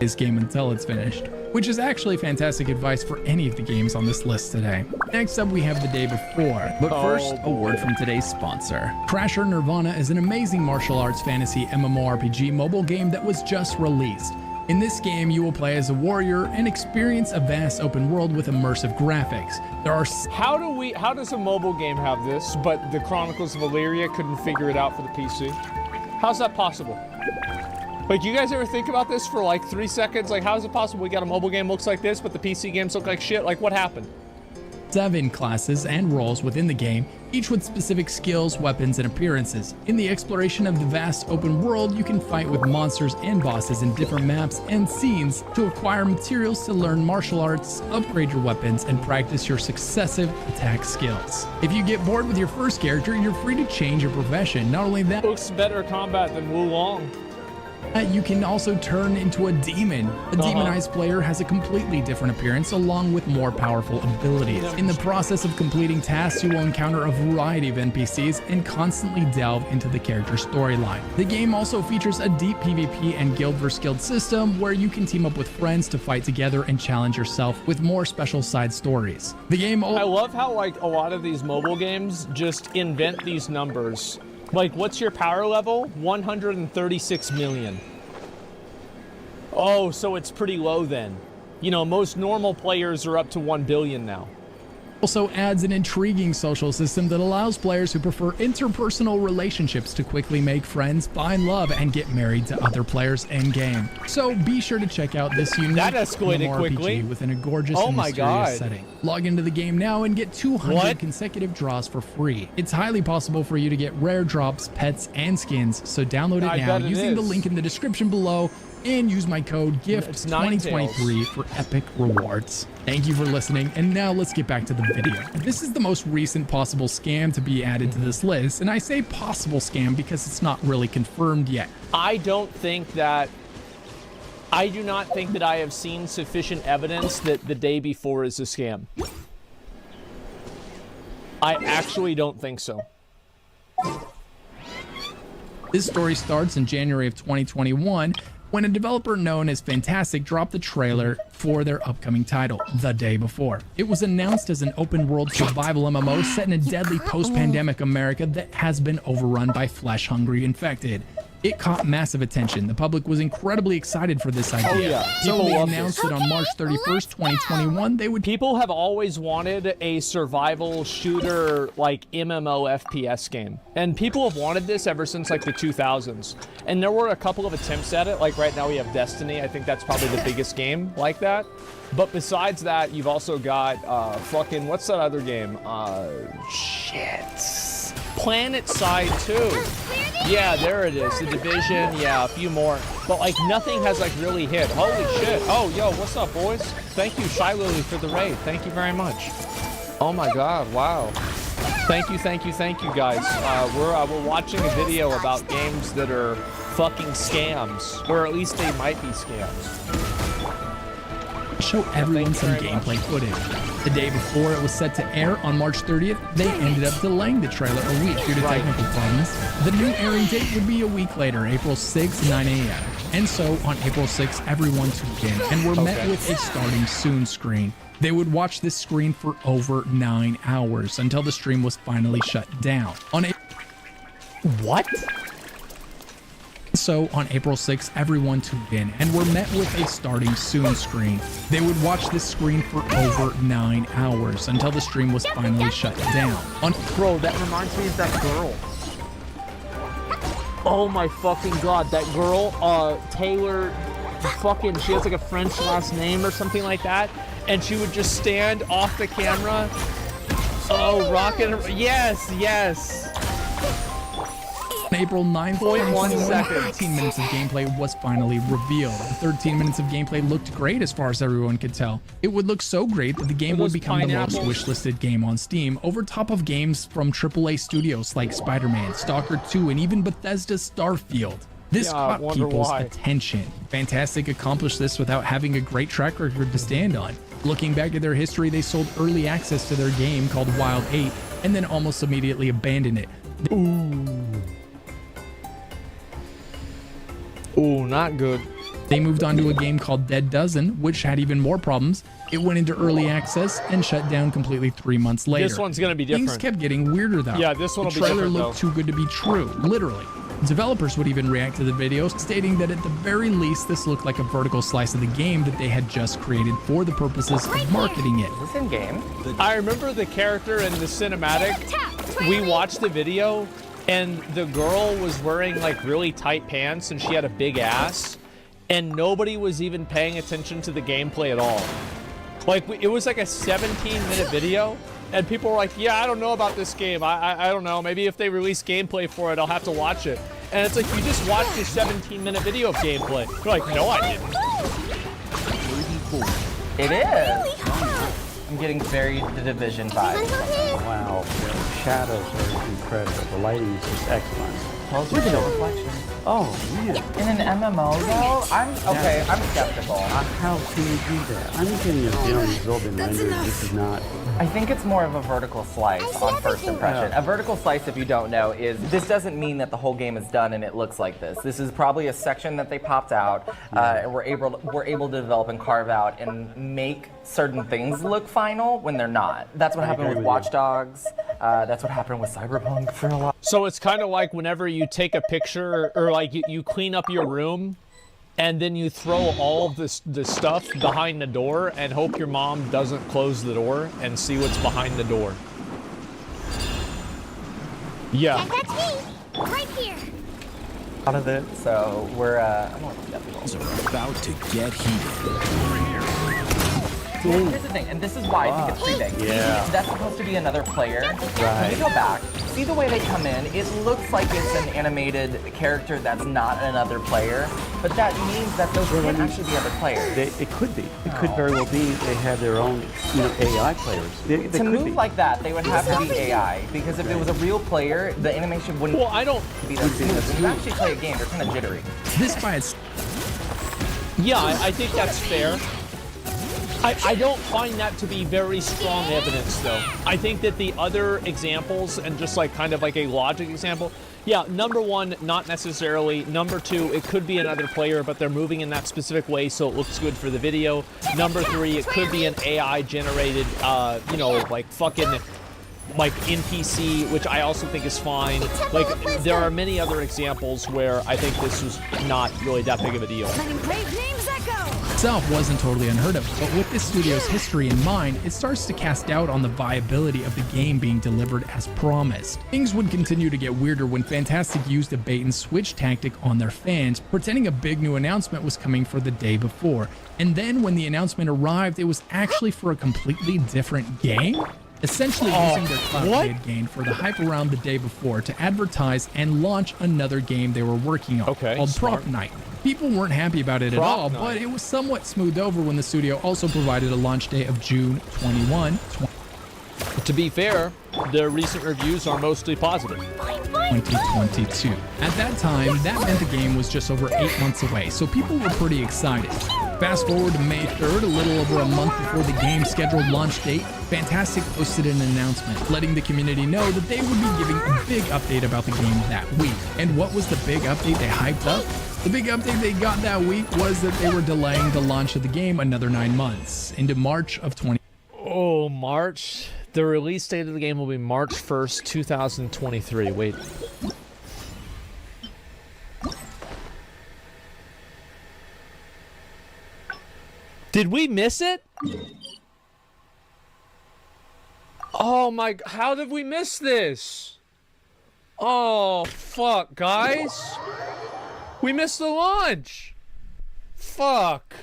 D: His game until it's finished, which is actually fantastic advice for any of the games on this list today. Next up, we have The Day Before. But first, a word from today's sponsor. Crasher Nirvana is an amazing martial arts fantasy MMORPG mobile game that was just released. In this game, you will play as a warrior and experience a vast open world with immersive graphics. There are
A: how does a mobile game have this, but the Chronicles of Illyria couldn't figure it out for the PC? How's that possible? Like, you guys ever think about this for like 3 seconds? Like, how is it possible we got a mobile game looks like this, but the PC games look like shit? Like, what happened?
D: 7 classes and roles within the game, each with specific skills, weapons, and appearances. In the exploration of the vast open world, you can fight with monsters and bosses in different maps and scenes to acquire materials to learn martial arts, upgrade your weapons, and practice your successive attack skills. If you get bored with your first character, you're free to change your profession. Not only that,
A: Looks better combat than Wulong.
D: you can also turn into a demon. A demonized player has a completely different appearance along with more powerful abilities. In the process of completing tasks, you will encounter a variety of NPCs and constantly delve into the character's storyline. The game also features a deep PvP and guild vs guild system where you can team up with friends to fight together and challenge yourself with more special side stories. The game
A: I love how like a lot of these mobile games just invent these numbers. Like, what's your power level? 136 million. Oh, so it's pretty low then. You know, most normal players are up to 1 billion now.
D: also adds an intriguing social system that allows players who prefer interpersonal relationships to quickly make friends, find love, and get married to other players in-game. So be sure to check out this unique
A: that escalated quickly
D: within a gorgeous and mysterious setting. Log into the game now and get 200 consecutive draws for free. It's highly possible for you to get rare drops, pets, and skins, so download it now using the link in the description below and use my code GIFT2023 for epic rewards. Thank you for listening, and now let's get back to the video. This is the most recent possible scam to be added to this list, and I say possible scam because it's not really confirmed yet.
A: I do not think that I have seen sufficient evidence that the day before is a scam. I actually don't think so.
D: This story starts in January of 2021 when a developer known as Fantastic dropped the trailer for their upcoming title, The Day Before. It was announced as an open-world survival MMO set in a deadly post-pandemic America that has been overrun by flesh-hungry infected. It caught massive attention. The public was incredibly excited for this idea. So they announced that on March 31st, 2021, they would...
A: People have always wanted a survival shooter, like MMO FPS game. And people have wanted this ever since like the 2000s. And there were a couple of attempts at it. Like right now we have Destiny. I think that's probably the biggest game like that. But besides that, you've also got fucking, what's that other game? Planet Side 2. Yeah, there it is. The Division. Yeah, a few more. But like nothing has like really hit. Holy shit. Oh, yo, what's up, boys? Thank you, Shy Lily, for the raid. Thank you very much. Oh my God, wow. Thank you, guys. We're watching a video about games that are fucking scams, or at least they might be scams.
D: show everyone some gameplay footage. The day before it was set to air on March 30th, they ended up delaying the trailer a week due to technical problems. The new airing date would be a week later, April 6, 9 a.m. And so on April 6, everyone tuned in and were met with a starting soon screen. They would watch this screen for over 9 hours until the stream was finally shut down.
A: What?
D: So on April 6th, everyone tuned in and were met with a starting soon screen. They would watch this screen for over 9 hours until the stream was finally shut down.
A: Bro, that reminds me of that girl. Oh my fucking god, that girl, Taylor, fucking, she has like a French last name or something like that, and she would just stand off the camera. Oh, rockin', yes.
D: On April 9th,
A: 0.1 seconds.
D: 13 minutes of gameplay was finally revealed. The 13 minutes of gameplay looked great as far as everyone could tell. It would look so great that the game would become the most wish-listed game on Steam, over top of games from AAA studios like Spider-Man, Stalker 2, and even Bethesda's Starfield. This caught people's attention. Fantastic accomplished this without having a great track record to stand on. Looking back at their history, they sold early access to their game called Wild 8 and then almost immediately abandoned it.
A: Ooh, not good.
D: They moved on to a game called Dead Dozen, which had even more problems. It went into early access and shut down completely 3 months later.
A: This one's gonna be different.
D: Things kept getting weirder though.
A: Yeah, this one will be
D: different. The trailer
A: different,
D: looked too good to be true, literally. Developers would even react to the videos, stating that at the very least this looked like a vertical slice of the game that they had just created for the purposes of marketing it.
G: Is this in game?
A: I remember the character in the cinematic. We watched the video, and the girl was wearing like really tight pants, and she had a big ass, and nobody was even paying attention to the gameplay at all. Like, it was like a 17-minute video, and people were like, yeah, I don't know about this game. I don't know. Maybe if they release gameplay for it, I'll have to watch it. And it's like, you just watched a 17-minute video of gameplay. You're like, no, I didn't.
G: It is. I'm getting very The Division vibes.
H: Wow, the shadows are incredible. The lighting is just excellent.
G: Look at the reflection.
H: Oh, man.
G: In an MMO though, I'm skeptical.
H: How can you do that? I'm getting a feeling absorbing render. This is not.
G: I think it's more of a vertical slice on first impression. A vertical slice, if you don't know, is this doesn't mean that the whole game is done and it looks like this. This is probably a section that they popped out, and we're able to develop and carve out and make certain things look final when they're not. That's what happened with Watch Dogs. That's what happened with Cyberpunk for a while.
A: So it's kind of like whenever you take a picture, or like you clean up your room, and then you throw all of the stuff behind the door and hope your mom doesn't close the door and see what's behind the door. Yeah.
E: That's me, right here.
G: Out of it, so we're I'm a little skeptical.
I: Are about to get heated.
G: Here's the thing, and this is why I think it's pretty big.
H: Yeah.
G: That's supposed to be another player. When you go back, see the way they come in, it looks like it's an animated character that's not another player, but that means that those can't actually be other players.
H: It could be. It could very well be they have their own, AI players. They
G: To
H: could
G: move
H: be.
G: like that, they would have to be AI, because if it was a real player, the animation wouldn't
A: Well, I don't.
G: be that smooth. When you actually play a game, they're kind of jittery.
D: This by its
A: Yeah, I think that's fair. I don't find that to be very strong evidence, though. I think that the other examples, and just like kind of like a logic example, yeah, number one, not necessarily. Number two, it could be another player, but they're moving in that specific way, so it looks good for the video. Number three, it could be an AI-generated, like fucking, like NPC, which I also think is fine. Like, there are many other examples where I think this was not really that big of a deal.
F: Letting brave names echo.
D: itself wasn't totally unheard of, but with this studio's history in mind, it starts to cast doubt on the viability of the game being delivered as promised. Things would continue to get weirder when Fantastic used a bait and switch tactic on their fans, pretending a big new announcement was coming for the day before. And then when the announcement arrived, it was actually for a completely different game? Essentially using their clout they had gained for the hype around the day before to advertise and launch another game they were working on, called Prop Night. People weren't happy about it at all, but it was somewhat smoothed over when the studio also provided a launch date of June 21,
A: To be fair, the recent reviews are mostly positive.
D: 2022. At that time, that meant the game was just over 8 months away, so people were pretty excited. Fast forward to May 3rd, a little over a month before the game's scheduled launch date, Fantastic posted an announcement letting the community know that they would be giving a big update about the game that week. And what was the big update they hyped up? The big update they got that week was that they were delaying the launch of the game another 9 months, into March of 20.
A: Oh, March. The release date of the game will be March 1st, 2023. Wait. Did we miss it? Oh my, how did we miss this? Oh, fuck, guys. We missed the launch. Fuck.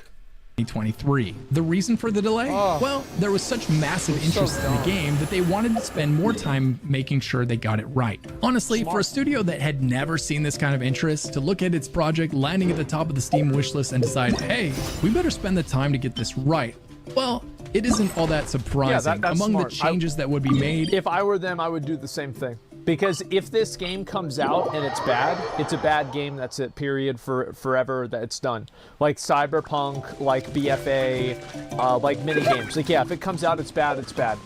D: 2023. The reason for the delay? Well, there was such massive interest in the game that they wanted to spend more time making sure they got it right. Honestly, for a studio that had never seen this kind of interest, to look at its project landing at the top of the Steam wishlist and decide, hey, we better spend the time to get this right, well, it isn't all that surprising.
A: that's
D: Among
A: smart.
D: the changes that would be made.
A: If I were them, I would do the same thing. Because if this game comes out and it's a bad game. That's it, period, for forever, that it's done. Like Cyberpunk, like BFA, like mini games. Like, yeah, if it comes out, it's bad, it's bad.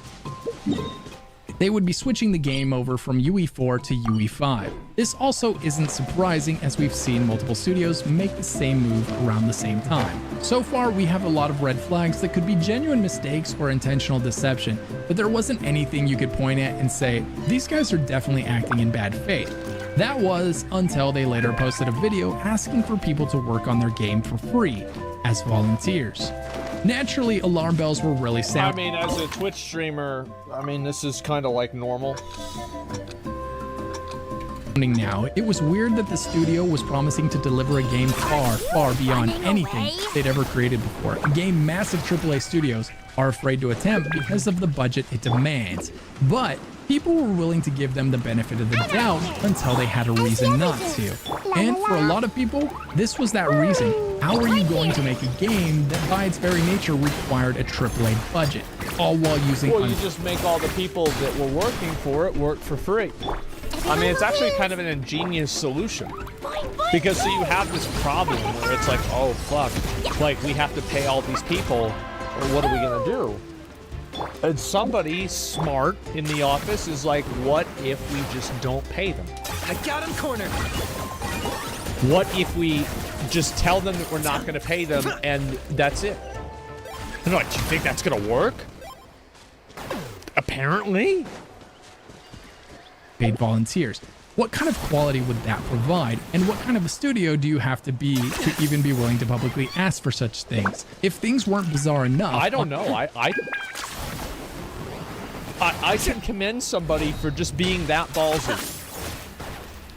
D: They would be switching the game over from UE4 to UE5. This also isn't surprising, as we've seen multiple studios make the same move around the same time. So far, we have a lot of red flags that could be genuine mistakes or intentional deception, but there wasn't anything you could point at and say, these guys are definitely acting in bad faith. That was until they later posted a video asking for people to work on their game for free as volunteers. Naturally, alarm bells were really sounding.
A: I mean, as a Twitch streamer, I mean, this is kind of like normal.
D: Now, it was weird that the studio was promising to deliver a game far, far beyond anything they'd ever created before. A game massive AAA studios are afraid to attempt because of the budget it demands. But people were willing to give them the benefit of the doubt until they had a reason not to. And for a lot of people, this was that reason. How are you going to make a game that by its very nature required a AAA budget, all while using...
A: Well, you just make all the people that were working for it work for free. I mean, it's actually kind of an ingenious solution. Because so you have this problem where it's like, oh, fuck. Like, we have to pay all these people. What are we going to do? And somebody smart in the office is like, what if we just don't pay them?
I: I got him cornered.
A: What if we just tell them that we're not going to pay them and that's it? And like, do you think that's going to work? Apparently.
D: Paid volunteers. What kind of quality would that provide? And what kind of a studio do you have to be to even be willing to publicly ask for such things? If things weren't bizarre enough...
A: I don't know. I can commend somebody for just being that ballsy.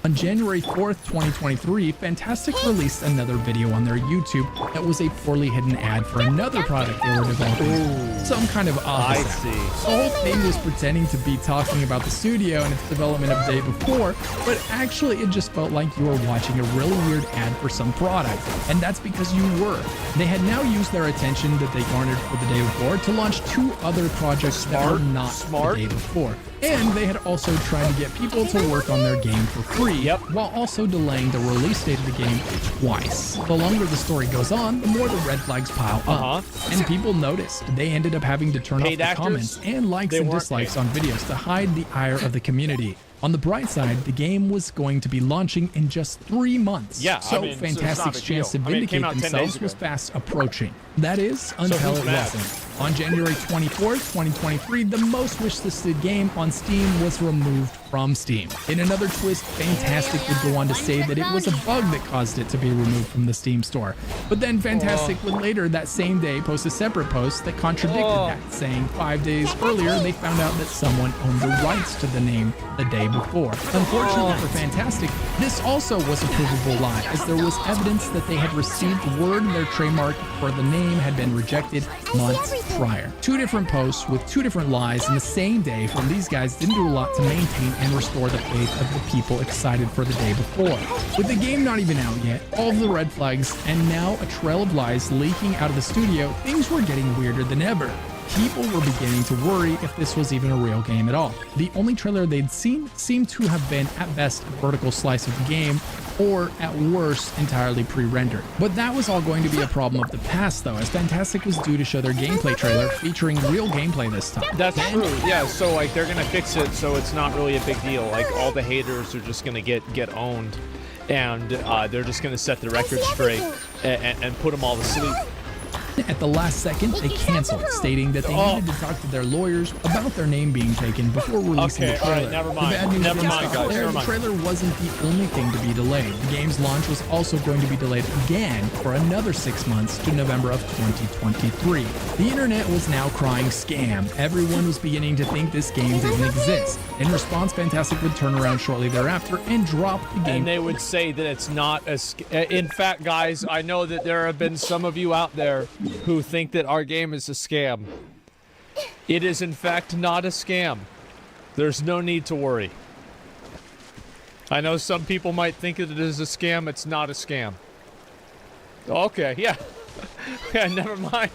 D: On January 4th, 2023, Fantastic released another video on their YouTube that was a poorly hidden ad for another product they were developing. Some kind of office app. The whole thing was pretending to be talking about the studio and its development of the day before, but actually it just felt like you were watching a really weird ad for some product, and that's because you were. They had now used their attention that they garnered for the day before to launch 2 other projects that were not the day before. And they had also tried to get people to work on their game for free, while also delaying the release date of the game twice. The longer the story goes on, the more the red flags pile up. And people noticed. They ended up having to turn off the comments and likes and dislikes on videos to hide the ire of the community. On the bright side, the game was going to be launching in just 3 months. So Fantastic's chance to vindicate themselves was fast approaching. That is, until it wasn't. On January 24th, 2023, the most wishlisted game on Steam was removed from Steam. In another twist, Fantastic would go on to say that it was a bug that caused it to be removed from the Steam store. But then Fantastic would later that same day post a separate post that contradicted that, saying 5 days earlier they found out that someone owned the rights to the name the day before. Unfortunately for Fantastic, this also was a provable lie, as there was evidence that they had received word their trademark for the name had been rejected months prior. 2 different posts with 2 different lies in the same day from these guys didn't do a lot to maintain and restore the faith of the people excited for the day before. With the game not even out yet, all of the red flags, and now a trail of lies leaking out of the studio, things were getting weirder than ever. people were beginning to worry if this was even a real game at all. The only trailer they'd seen seemed to have been, at best, a vertical slice of the game, or at worst, entirely pre-rendered. But that was all going to be a problem of the past though, as Fantastic was due to show their gameplay trailer featuring real gameplay this time.
A: That's true, yeah, so like they're gonna fix it so it's not really a big deal. Like all the haters are just gonna get owned, and they're just gonna set the record straight and put them all to sleep.
D: At the last second, they canceled, stating that they needed to talk to their lawyers about their name being taken before releasing the trailer.
A: Alright, never mind.
D: The bad news
A: Never
D: was
A: mind, guys.
D: there,
A: Never
D: the
A: mind.
D: trailer wasn't the only thing to be delayed. The game's launch was also going to be delayed again for another 6 months to November of 2023. The internet was now crying scam. Everyone was beginning to think this game didn't exist. In response, Fantastic would turn around shortly thereafter and drop the game.
A: And they would say that it's not a in fact, guys, I know that there have been some of you out there who think that our game is a scam. It is in fact not a scam. There's no need to worry. I know some people might think that it is a scam. It's not a scam. Okay, yeah. Yeah, never mind.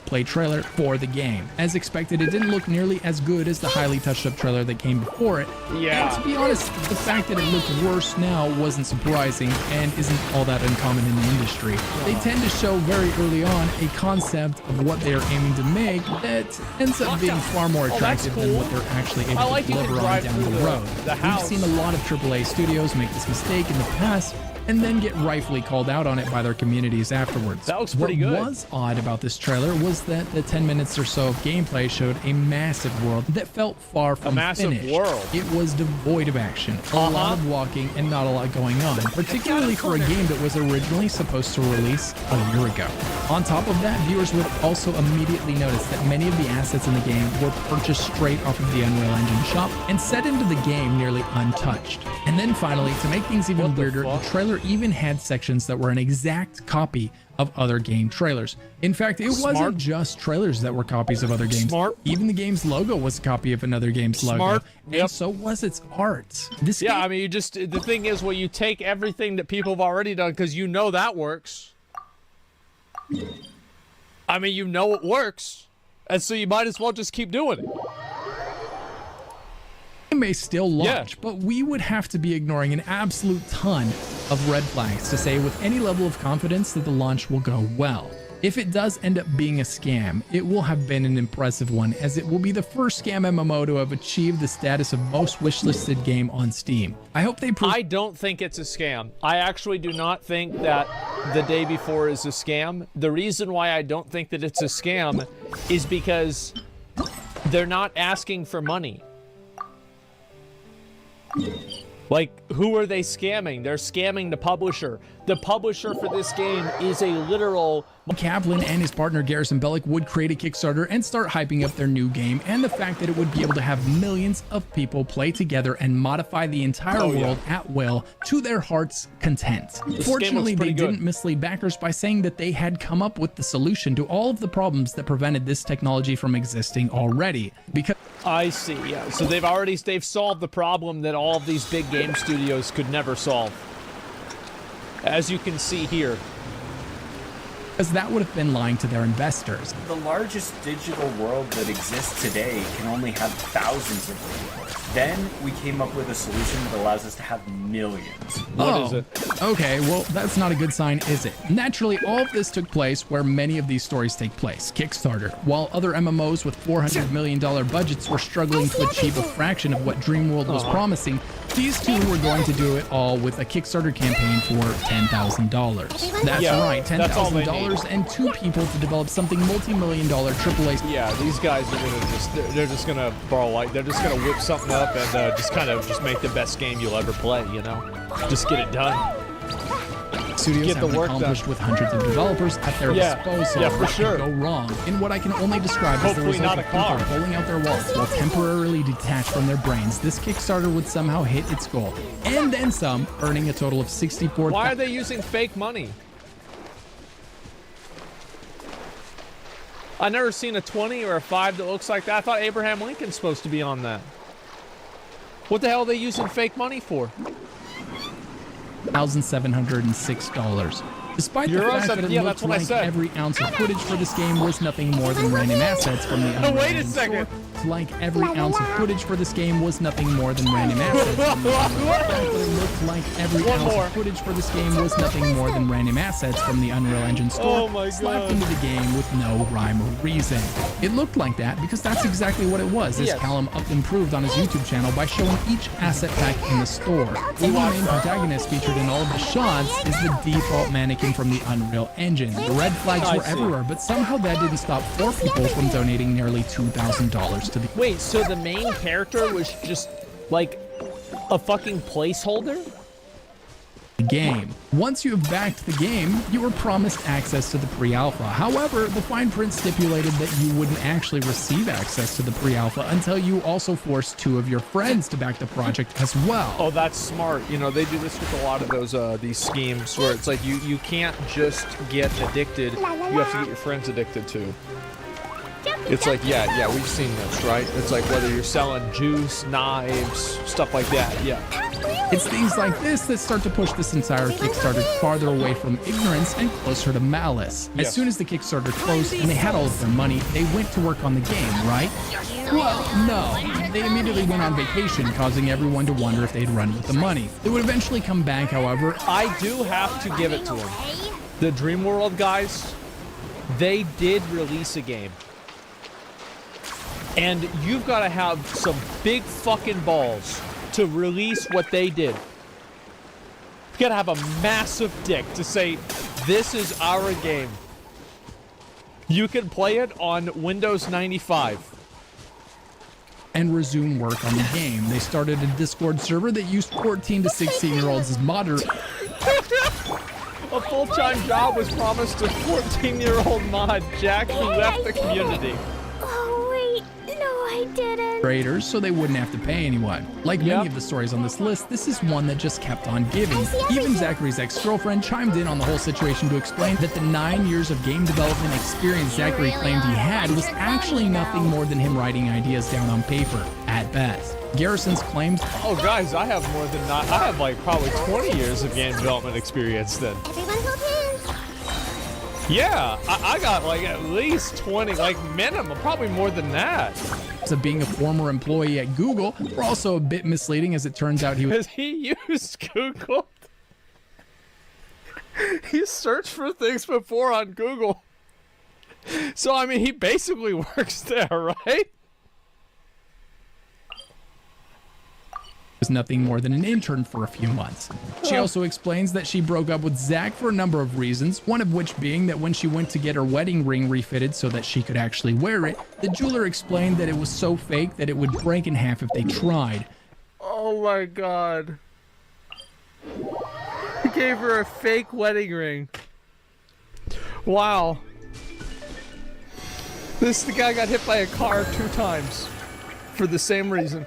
D: Play trailer for the game. As expected, it didn't look nearly as good as the highly touched up trailer that came before it.
A: Yeah.
D: And to be honest, the fact that it looked worse now wasn't surprising and isn't all that uncommon in the industry. They tend to show very early on a concept of what they are aiming to make that ends up being far more attractive than what they're actually able to deliver on down the road. We've seen a lot of AAA studios make this mistake in the past and then get rightfully called out on it by their communities afterwards.
A: That looks pretty good.
D: What was odd about this trailer was that the 10 minutes or so of gameplay showed a massive world that felt far from finished. It was devoid of action, a lot of walking, and not a lot going on, particularly for a game that was originally supposed to release a year ago. On top of that, viewers would also immediately notice that many of the assets in the game were purchased straight off of the Unreal Engine shop and set into the game nearly untouched. And then finally, to make things even weirder, the trailer even had sections that were an exact copy of other game trailers. In fact, it wasn't just trailers that were copies of other games. Even the game's logo was a copy of another game's logo. And so was its art.
A: I mean, the thing is, well, you take everything that people have already done because you know that works. I mean, you know it works. And so you might as well just keep doing it.
D: May still launch, but we would have to be ignoring an absolute ton of red flags to say with any level of confidence that the launch will go well. If it does end up being a scam, it will have been an impressive one, as it will be the first scam MMO to have achieved the status of most wishlisted game on Steam. I hope they prove—
A: I don't think it's a scam. I actually do not think that The Day Before is a scam. The reason why I don't think that it's a scam is because they're not asking for money. Like, who are they scamming? They're scamming the publisher. The publisher for this game is a literal...
D: Kaplan and his partner Garrison Bellick would create a Kickstarter and start hyping up their new game, and the fact that it would be able to have millions of people play together and modify the entire world at will to their heart's content. Fortunately, they didn't mislead backers by saying that they had come up with the solution to all of the problems that prevented this technology from existing already. Because
A: I see, yeah. So they've solved the problem that all of these big game studios could never solve. As you can see here.
D: Because that would have been lying to their investors.
J: The largest digital world that exists today can only have thousands of people. Then we came up with a solution that allows us to have millions.
A: What is it?
D: Okay, well, that's not a good sign, is it? Naturally, all of this took place where many of these stories take place, Kickstarter. While other MMOs with $400 million budgets were struggling to achieve a fraction of what Dreamworld was promising, these two were going to do it all with a Kickstarter campaign for $10,000. That's right, $10,000 and 2 people to develop something multi-million-dollar AAA.
A: Yeah, these guys are they're just gonna they're just gonna whip something up and just make the best game you'll ever play, you know? Just get it done.
D: Studios have been accomplished with hundreds of developers at their disposal.
A: Yeah, for sure.
D: Go wrong in what I can only describe as the result of people pulling out their wallets while temporarily detached from their brains. This Kickstarter would somehow hit its goal, and then some, earning a total of $64,000.
A: Why are they using fake money? I've never seen a 20 or a 5 that looks like that. I thought Abraham Lincoln's supposed to be on that. What the hell are they using fake money for?
D: $1,706. Despite the fact that it looked like every ounce of footage for this game was nothing more than random assets from the Unreal Engine store, like every ounce of footage for this game was nothing more than random assets from the it looked like every ounce of footage for this game was nothing more than random assets from the Unreal Engine store slapped into the game with no rhyme or reason. It looked like that because that's exactly what it was. This Callum improved on his YouTube channel by showing each asset pack in the store. The main protagonist featured in all of the shots is the default mannequin from the Unreal Engine. The red flags were everywhere, but somehow that didn't stop 4 people from donating nearly $2,000 to the...
A: Wait, so the main character was just, like, a fucking placeholder?
D: Game. Once you have backed the game, you were promised access to the pre-alpha. However, the fine print stipulated that you wouldn't actually receive access to the pre-alpha until you also forced 2 of your friends to back the project as well.
A: Oh, that's smart. You know, they do this with a lot of those these schemes where it's like you can't just get addicted. You have to get your friends addicted too. It's like, yeah, we've seen this, right? It's like whether you're selling juice, knives, stuff like that, yeah.
D: It's things like this that start to push this entire Kickstarter farther away from ignorance and closer to malice. As soon as the Kickstarter closed and they had all of their money, they went to work on the game, right? Well, no. They immediately went on vacation, causing everyone to wonder if they'd run with the money. They would eventually come back, however.
A: I do have to give it to them. The Dreamworld guys, they did release a game. And you've got to have some big fucking balls to release what they did. You've got to have a massive dick to say, this is our game. You can play it on Windows 95.
D: And resume work on the game. They started a Discord server that used 14 to 16-year-olds as moderators.
A: A full-time job was promised to 14-year-old mod Jack, who left the community.
D: Traders, so they wouldn't have to pay anyone. Like many of the stories on this list, this is one that just kept on giving. Even Zachary's ex-girlfriend chimed in on the whole situation to explain that the 9 years of game development experience Zachary claimed he had was actually nothing more than him writing ideas down on paper, at best. Garrison's claimed,
A: oh guys, I have more than that. I have like probably 20 years of game development experience then. Yeah, I got like at least 20, like minimum, probably more than that.
D: Of being a former employee at Google were also a bit misleading, as it turns out
A: he used Google. He searched for things before on Google. So I mean, he basically works there, right?
D: Was nothing more than an intern for a few months. She also explains that she broke up with Zach for a number of reasons, one of which being that when she went to get her wedding ring refitted so that she could actually wear it, the jeweler explained that it was so fake that it would break in half if they tried.
A: Oh my god. He gave her a fake wedding ring. Wow. The guy got hit by a car 2 times for the same reason.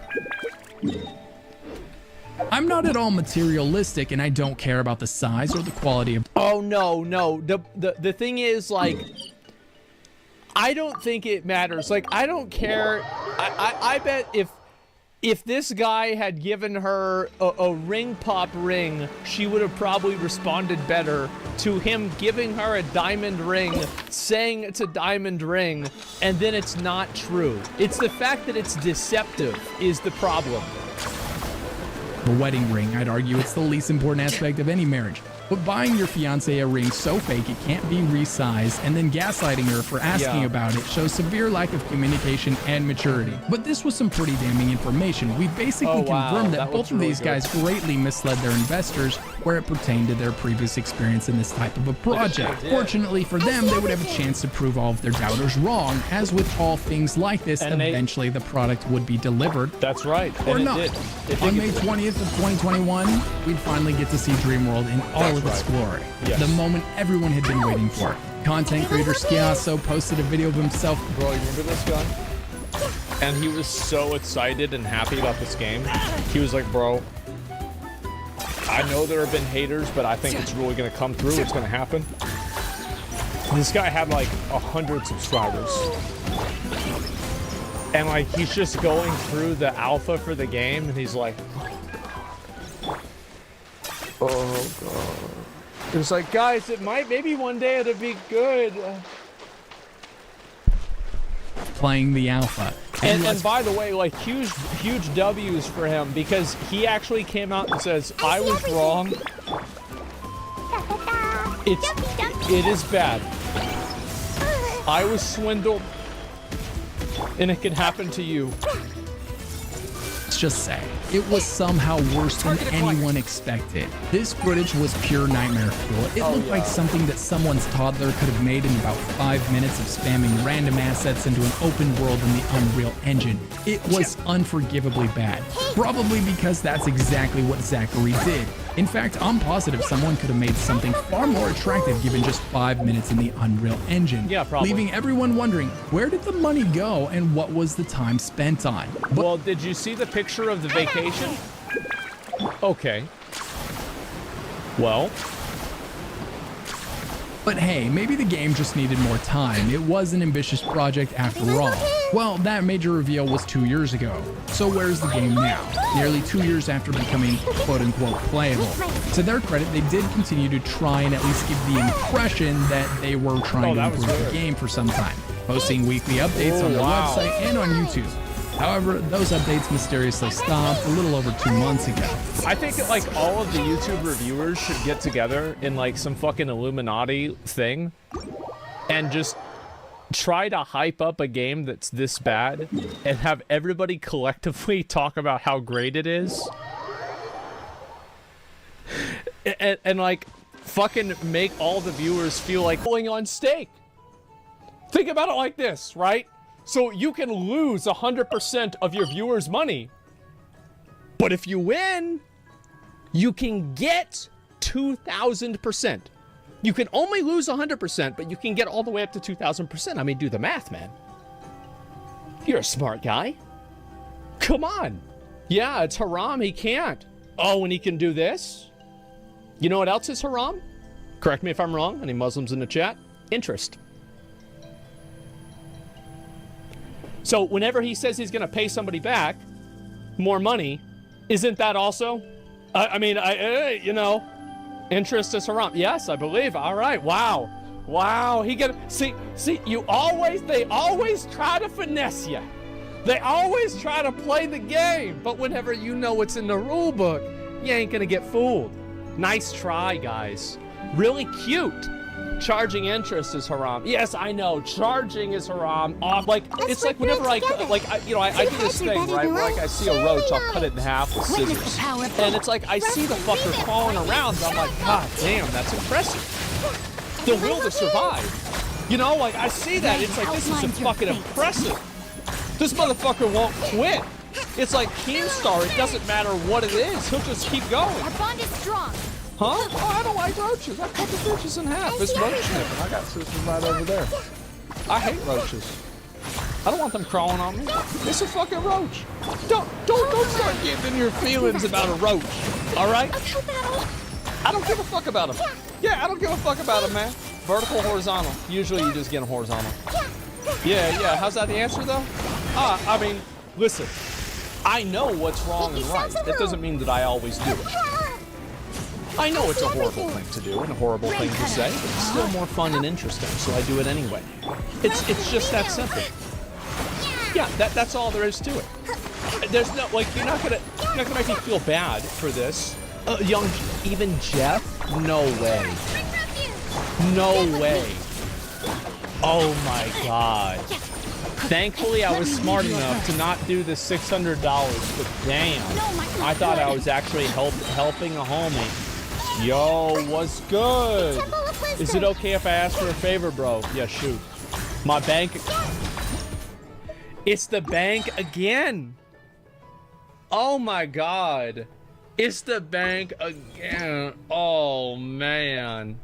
D: I'm not at all materialistic, and I don't care about the size or the quality of...
A: Oh, no. The thing is, like, I don't think it matters. Like, I don't care. I bet if this guy had given her a ring pop ring, she would have probably responded better to him giving her a diamond ring, saying it's a diamond ring, and then it's not true. It's the fact that it's deceptive is the problem.
D: A wedding ring, I'd argue it's the least important aspect of any marriage. But buying your fiancé a ring so fake it can't be resized and then gaslighting her for asking about it shows severe lack of communication and maturity. But this was some pretty damning information. We basically confirmed that both of these guys greatly misled their investors where it pertained to their previous experience in this type of a project. Fortunately for them, they would have a chance to prove all of their doubters wrong. As with all things like this, eventually the product would be delivered.
A: That's right.
D: Or not. On May 20th of 2021, we'd finally get to see Dreamworld in all of its glory. Yes. The moment everyone had been waiting for. Content creator Skiasso posted a video of himself.
A: Bro, you remember this guy? And he was so excited and happy about this game. He was like, bro, I know there have been haters, but I think it's really gonna come through. It's gonna happen. This guy had like 100 subscribers. And like, he's just going through the alpha for the game and he's like, oh god. It was like, guys, maybe one day it'll be good.
D: Playing the alpha.
A: And by the way, like, huge W's for him, because he actually came out and says, I was wrong. It is bad. I was swindled, and it can happen to you.
D: Let's just say, it was somehow worse than anyone expected. This footage was pure nightmare fuel. It looked like something that someone's toddler could have made in about 5 minutes of spamming random assets into an open world in the Unreal Engine. It was unforgivably bad. Probably because that's exactly what Zachary did. In fact, I'm positive someone could have made something far more attractive given just 5 minutes in the Unreal Engine.
A: Yeah, probably.
D: Leaving everyone wondering, where did the money go and what was the time spent on?
A: Well, did you see the picture of the vacation? Okay. Well.
D: But hey, maybe the game just needed more time. It was an ambitious project after all. Well, that major reveal was 2 years ago. So where's the game now? Nearly 2 years after becoming quote-unquote playable. To their credit, they did continue to try and at least give the impression that they were trying to improve the game for some time, posting weekly updates on their website and on YouTube. However, those updates mysteriously stopped a little over 2 months ago.
A: I think that, like, all of the YouTube reviewers should get together in, like, some fucking Illuminati thing and just try to hype up a game that's this bad and have everybody collectively talk about how great it is. And like, fucking make all the viewers feel like pulling on stake. Think about it like this, right? So you can lose 100% of your viewers' money. But if you win, you can get 2,000%. You can only lose 100%, but you can get all the way up to 2,000%. I mean, do the math, man. You're a smart guy. Come on. Yeah, it's haram. He can't. Oh, and he can do this? You know what else is haram? Correct me if I'm wrong. Any Muslims in the chat? Interest. So whenever he says he's going to pay somebody back more money, isn't that also? You know, interest is haram. Yes, I believe. All right. Wow. Wow. See, they always try to finesse you. They always try to play the game. But whenever you know what's in the rule book, you ain't going to get fooled. Nice try, guys. Really cute. Charging interest is haram. Yes, I know. Charging is haram. It's like whenever I do this thing, right? Where, like, I see a roach, I'll cut it in half with scissors. And it's like, I see the fucker crawling around, and I'm like, God damn, that's impressive. The will to survive. You know, like, I see that. It's like, this is fucking impressive. This motherfucker won't quit. It's like Keemstar. It doesn't matter what it is. He'll just keep going.
F: Our bond is strong.
A: Huh? Oh, I don't like roaches. I cut the roaches in half. It's roach sniffing. I got sisters right over there. I hate roaches. I don't want them crawling on me. It's a fucking roach. Don't start getting your feelings about a roach. All right? I don't give a fuck about them. Yeah, I don't give a fuck about them, man. Vertical, horizontal. Usually you just get them horizontal. Yeah. How's that the answer, though? I mean, listen. I know what's wrong and right. That doesn't mean that I always do it. I know it's a horrible thing to do and a horrible thing to say, but it's still more fun and interesting, so I do it anyway. It's just that simple. Yeah, that's all there is to it. There's no, like, you're not gonna make me feel bad for this. Even Jeff? No way. No way. Oh my God. Thankfully, I was smart enough to not do the $600, but damn, I thought I was actually helping a homie. Yo, what's good? Is it okay if I ask for a favor, bro? Yeah, shoot. My bank. It's the bank again. Oh my God. It's the bank again. Oh man.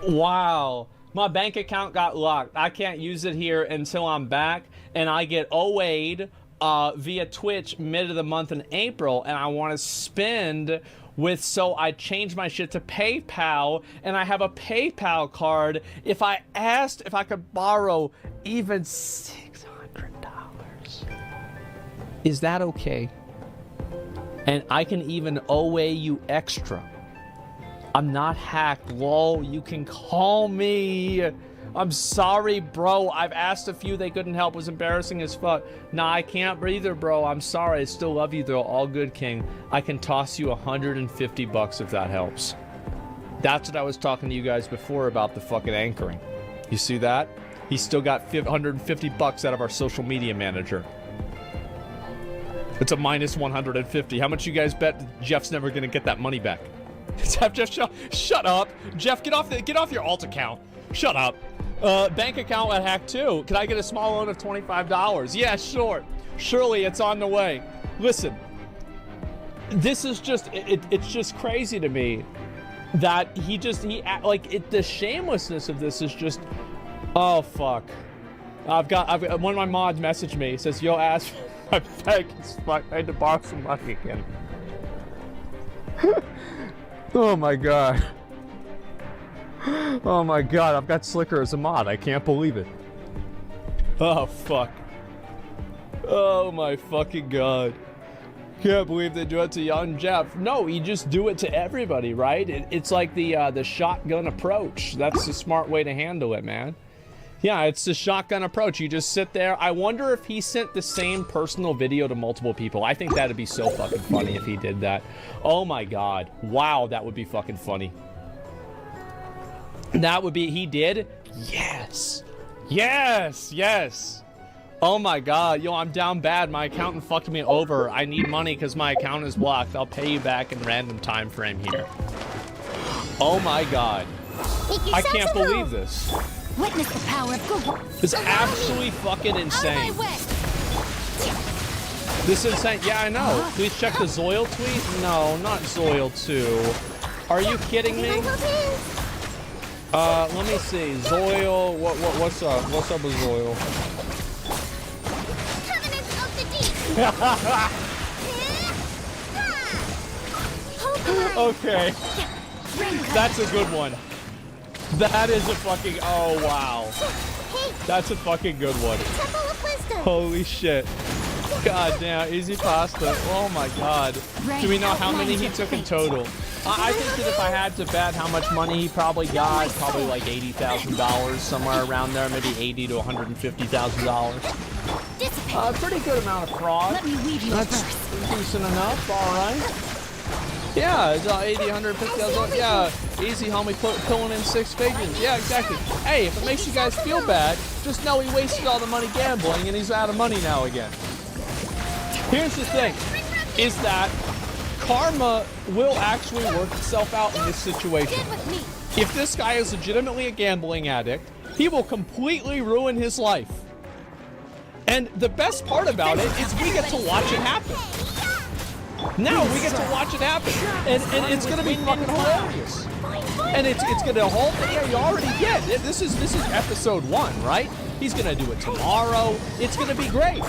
A: Wow. My bank account got locked. I can't use it here until I'm back, and I get OA'd via Twitch mid of the month in April, and I want to spend so I changed my shit to PayPal, and I have a PayPal card. If I asked if I could borrow even $600, is that okay? And I can even OA you extra. I'm not hacked, lol. You can call me. I'm sorry, bro. I've asked a few, they couldn't help. It was embarrassing as fuck. Nah, I can't either, bro. I'm sorry. I still love you, though. All good, King. I can toss you $150 if that helps. That's what I was talking to you guys before about the fucking anchoring. You see that? He still got $150 out of our social media manager. It's a minus 150. How much you guys bet Jeff's never gonna get that money back? Jeff, shut up. Jeff, get off your alt account. Shut up. Bank account got hacked too. Can I get a small loan of $25? Yeah, sure. Surely it's on the way. Listen, this is just, it's just crazy to me that the shamelessness of this is just, oh fuck. I've got one of my mods messaged me. He says, yo ass, my bank is fucked. I had to borrow some money again. Oh my god. Oh my god, I've got Slicker as a mod. I can't believe it. Oh fuck. Oh my fucking god. Can't believe they do it to young Jeff. No, you just do it to everybody, right? It's like the shotgun approach. That's the smart way to handle it, man. Yeah, it's the shotgun approach. You just sit there. I wonder if he sent the same personal video to multiple people. I think that'd be so fucking funny if he did that. Oh my god. Wow, that would be fucking funny. That would be, he did? Yes. Yes, yes. Oh my god, yo, I'm down bad. My accountant fucked me over. I need money because my account is blocked. I'll pay you back in random time frame here. Oh my god. I can't believe this.
F: Witness the power of Google.
A: This is absolutely fucking insane. This is insane. Yeah, I know. Please check the Zoil tweet. No, not Zoil 2. Are you kidding me? Let me see. Zoil. What's up? What's up with Zoil? Okay. That's a good one. That is a fucking, oh wow. That's a fucking good one. Holy shit. God damn, easy pasta. Oh my god. Do we know how many he took in total? I think that if I had to bet how much money he probably got, probably like $80,000, somewhere around there, maybe $80,000 to $150,000. Pretty good amount of fraud. That's decent enough, alright. Yeah, it's 80, 150,000. Yeah, easy, homie, pulling in 6 figures. Yeah, exactly. Hey, if it makes you guys feel bad, just know he wasted all the money gambling and he's out of money now again. Here's the thing, is that karma will actually work itself out in this situation. If this guy is legitimately a gambling addict, he will completely ruin his life. And the best part about it is we get to watch it happen. Now we get to watch it happen, and it's gonna be fucking hilarious. And it's gonna hold. Yeah, you already get. This is episode 1, right? He's gonna do it tomorrow. It's gonna be great.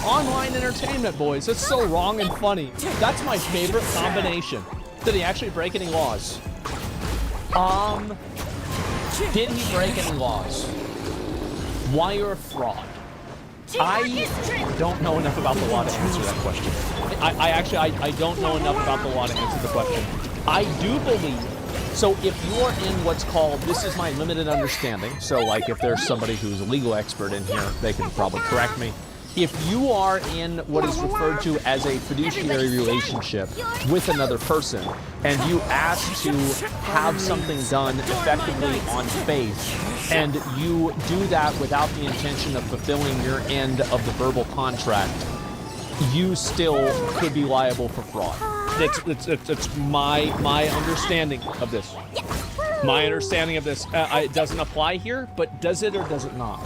A: Online entertainment, boys. It's so wrong and funny. That's my favorite combination. Did he actually break any laws? Did he break any laws? Wire fraud. I don't know enough about the law to answer that question. I don't know enough about the law to answer the question. I do believe, so if you're in what's called, this is my limited understanding, so like if there's somebody who's a legal expert in here, they can probably correct me. If you are in what is referred to as a fiduciary relationship with another person, and you ask to have something done effectively on faith, and you do that without the intention of fulfilling your end of the verbal contract, you still could be liable for fraud. It's my understanding of this. My understanding of this. It doesn't apply here, but does it or does it not?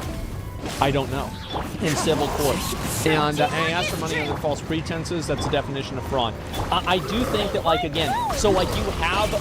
A: I don't know. In civil court. And he asked for money under false pretenses. That's the definition of fraud. I do think that, like, again, so like you have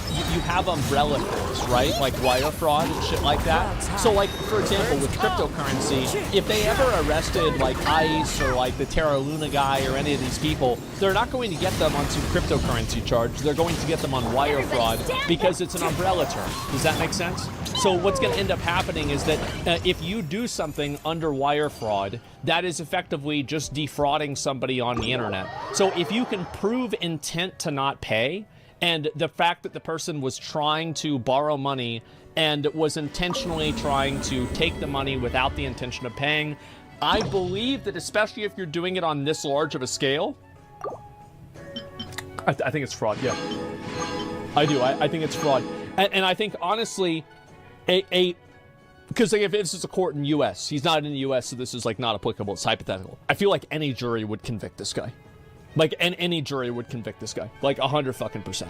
A: umbrella codes, right? Like wire fraud and shit like that. So like, for example, with cryptocurrency, if they ever arrested like ICE or like the Terra Luna guy or any of these people, they're not going to get them on some cryptocurrency charge. They're going to get them on wire fraud because it's an umbrella term. Does that make sense? So what's going to end up happening is that if you do something under wire fraud, that is effectively just defrauding somebody on the internet. So if you can prove intent to not pay, And the fact that the person was trying to borrow money and was intentionally trying to take the money without the intention of paying, I believe that especially if you're doing it on this large of a scale, I think it's fraud, yeah. I do, I think it's fraud. And I think, honestly, because like, if this is a court in the U.S., he's not in the U.S., so this is like not applicable, it's hypothetical. I feel like any jury would convict this guy. Like, any jury would convict this guy. Like, 100%.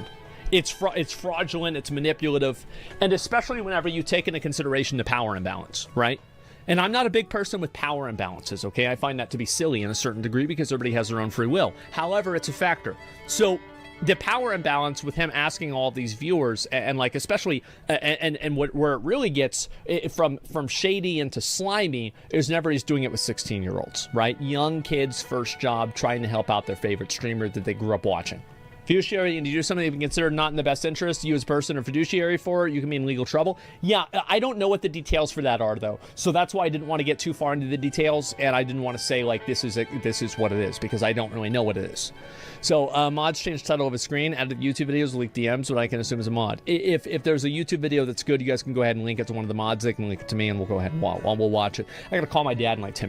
A: It's fraudulent, it's manipulative, and especially whenever you take into consideration the power imbalance, right? And I'm not a big person with power imbalances, okay? I find that to be silly in a certain degree because everybody has their own free will. However, it's a factor. So the power imbalance with him asking all these viewers, and like especially, and where it really gets from shady into slimy is whenever he's doing it with 16-year-olds, right? Young kids' first job, trying to help out their favorite streamer that they grew up watching. Fiduciary, and to do something that you consider not in the best interest, you as a person or fiduciary for, you can be in legal trouble. Yeah, I don't know what the details for that are, though. So that's why I didn't want to get too far into the details, and I didn't want to say, like, this is what it is, because I don't really know what it is. So, mods changed the title of his screen, added YouTube videos, leaked DMs, what I can assume is a mod. If there's a YouTube video that's good, you guys can go ahead and link it to one of the mods. They can link it to me, and we'll go ahead and we'll watch it. I gotta call my dad in like 10 minutes.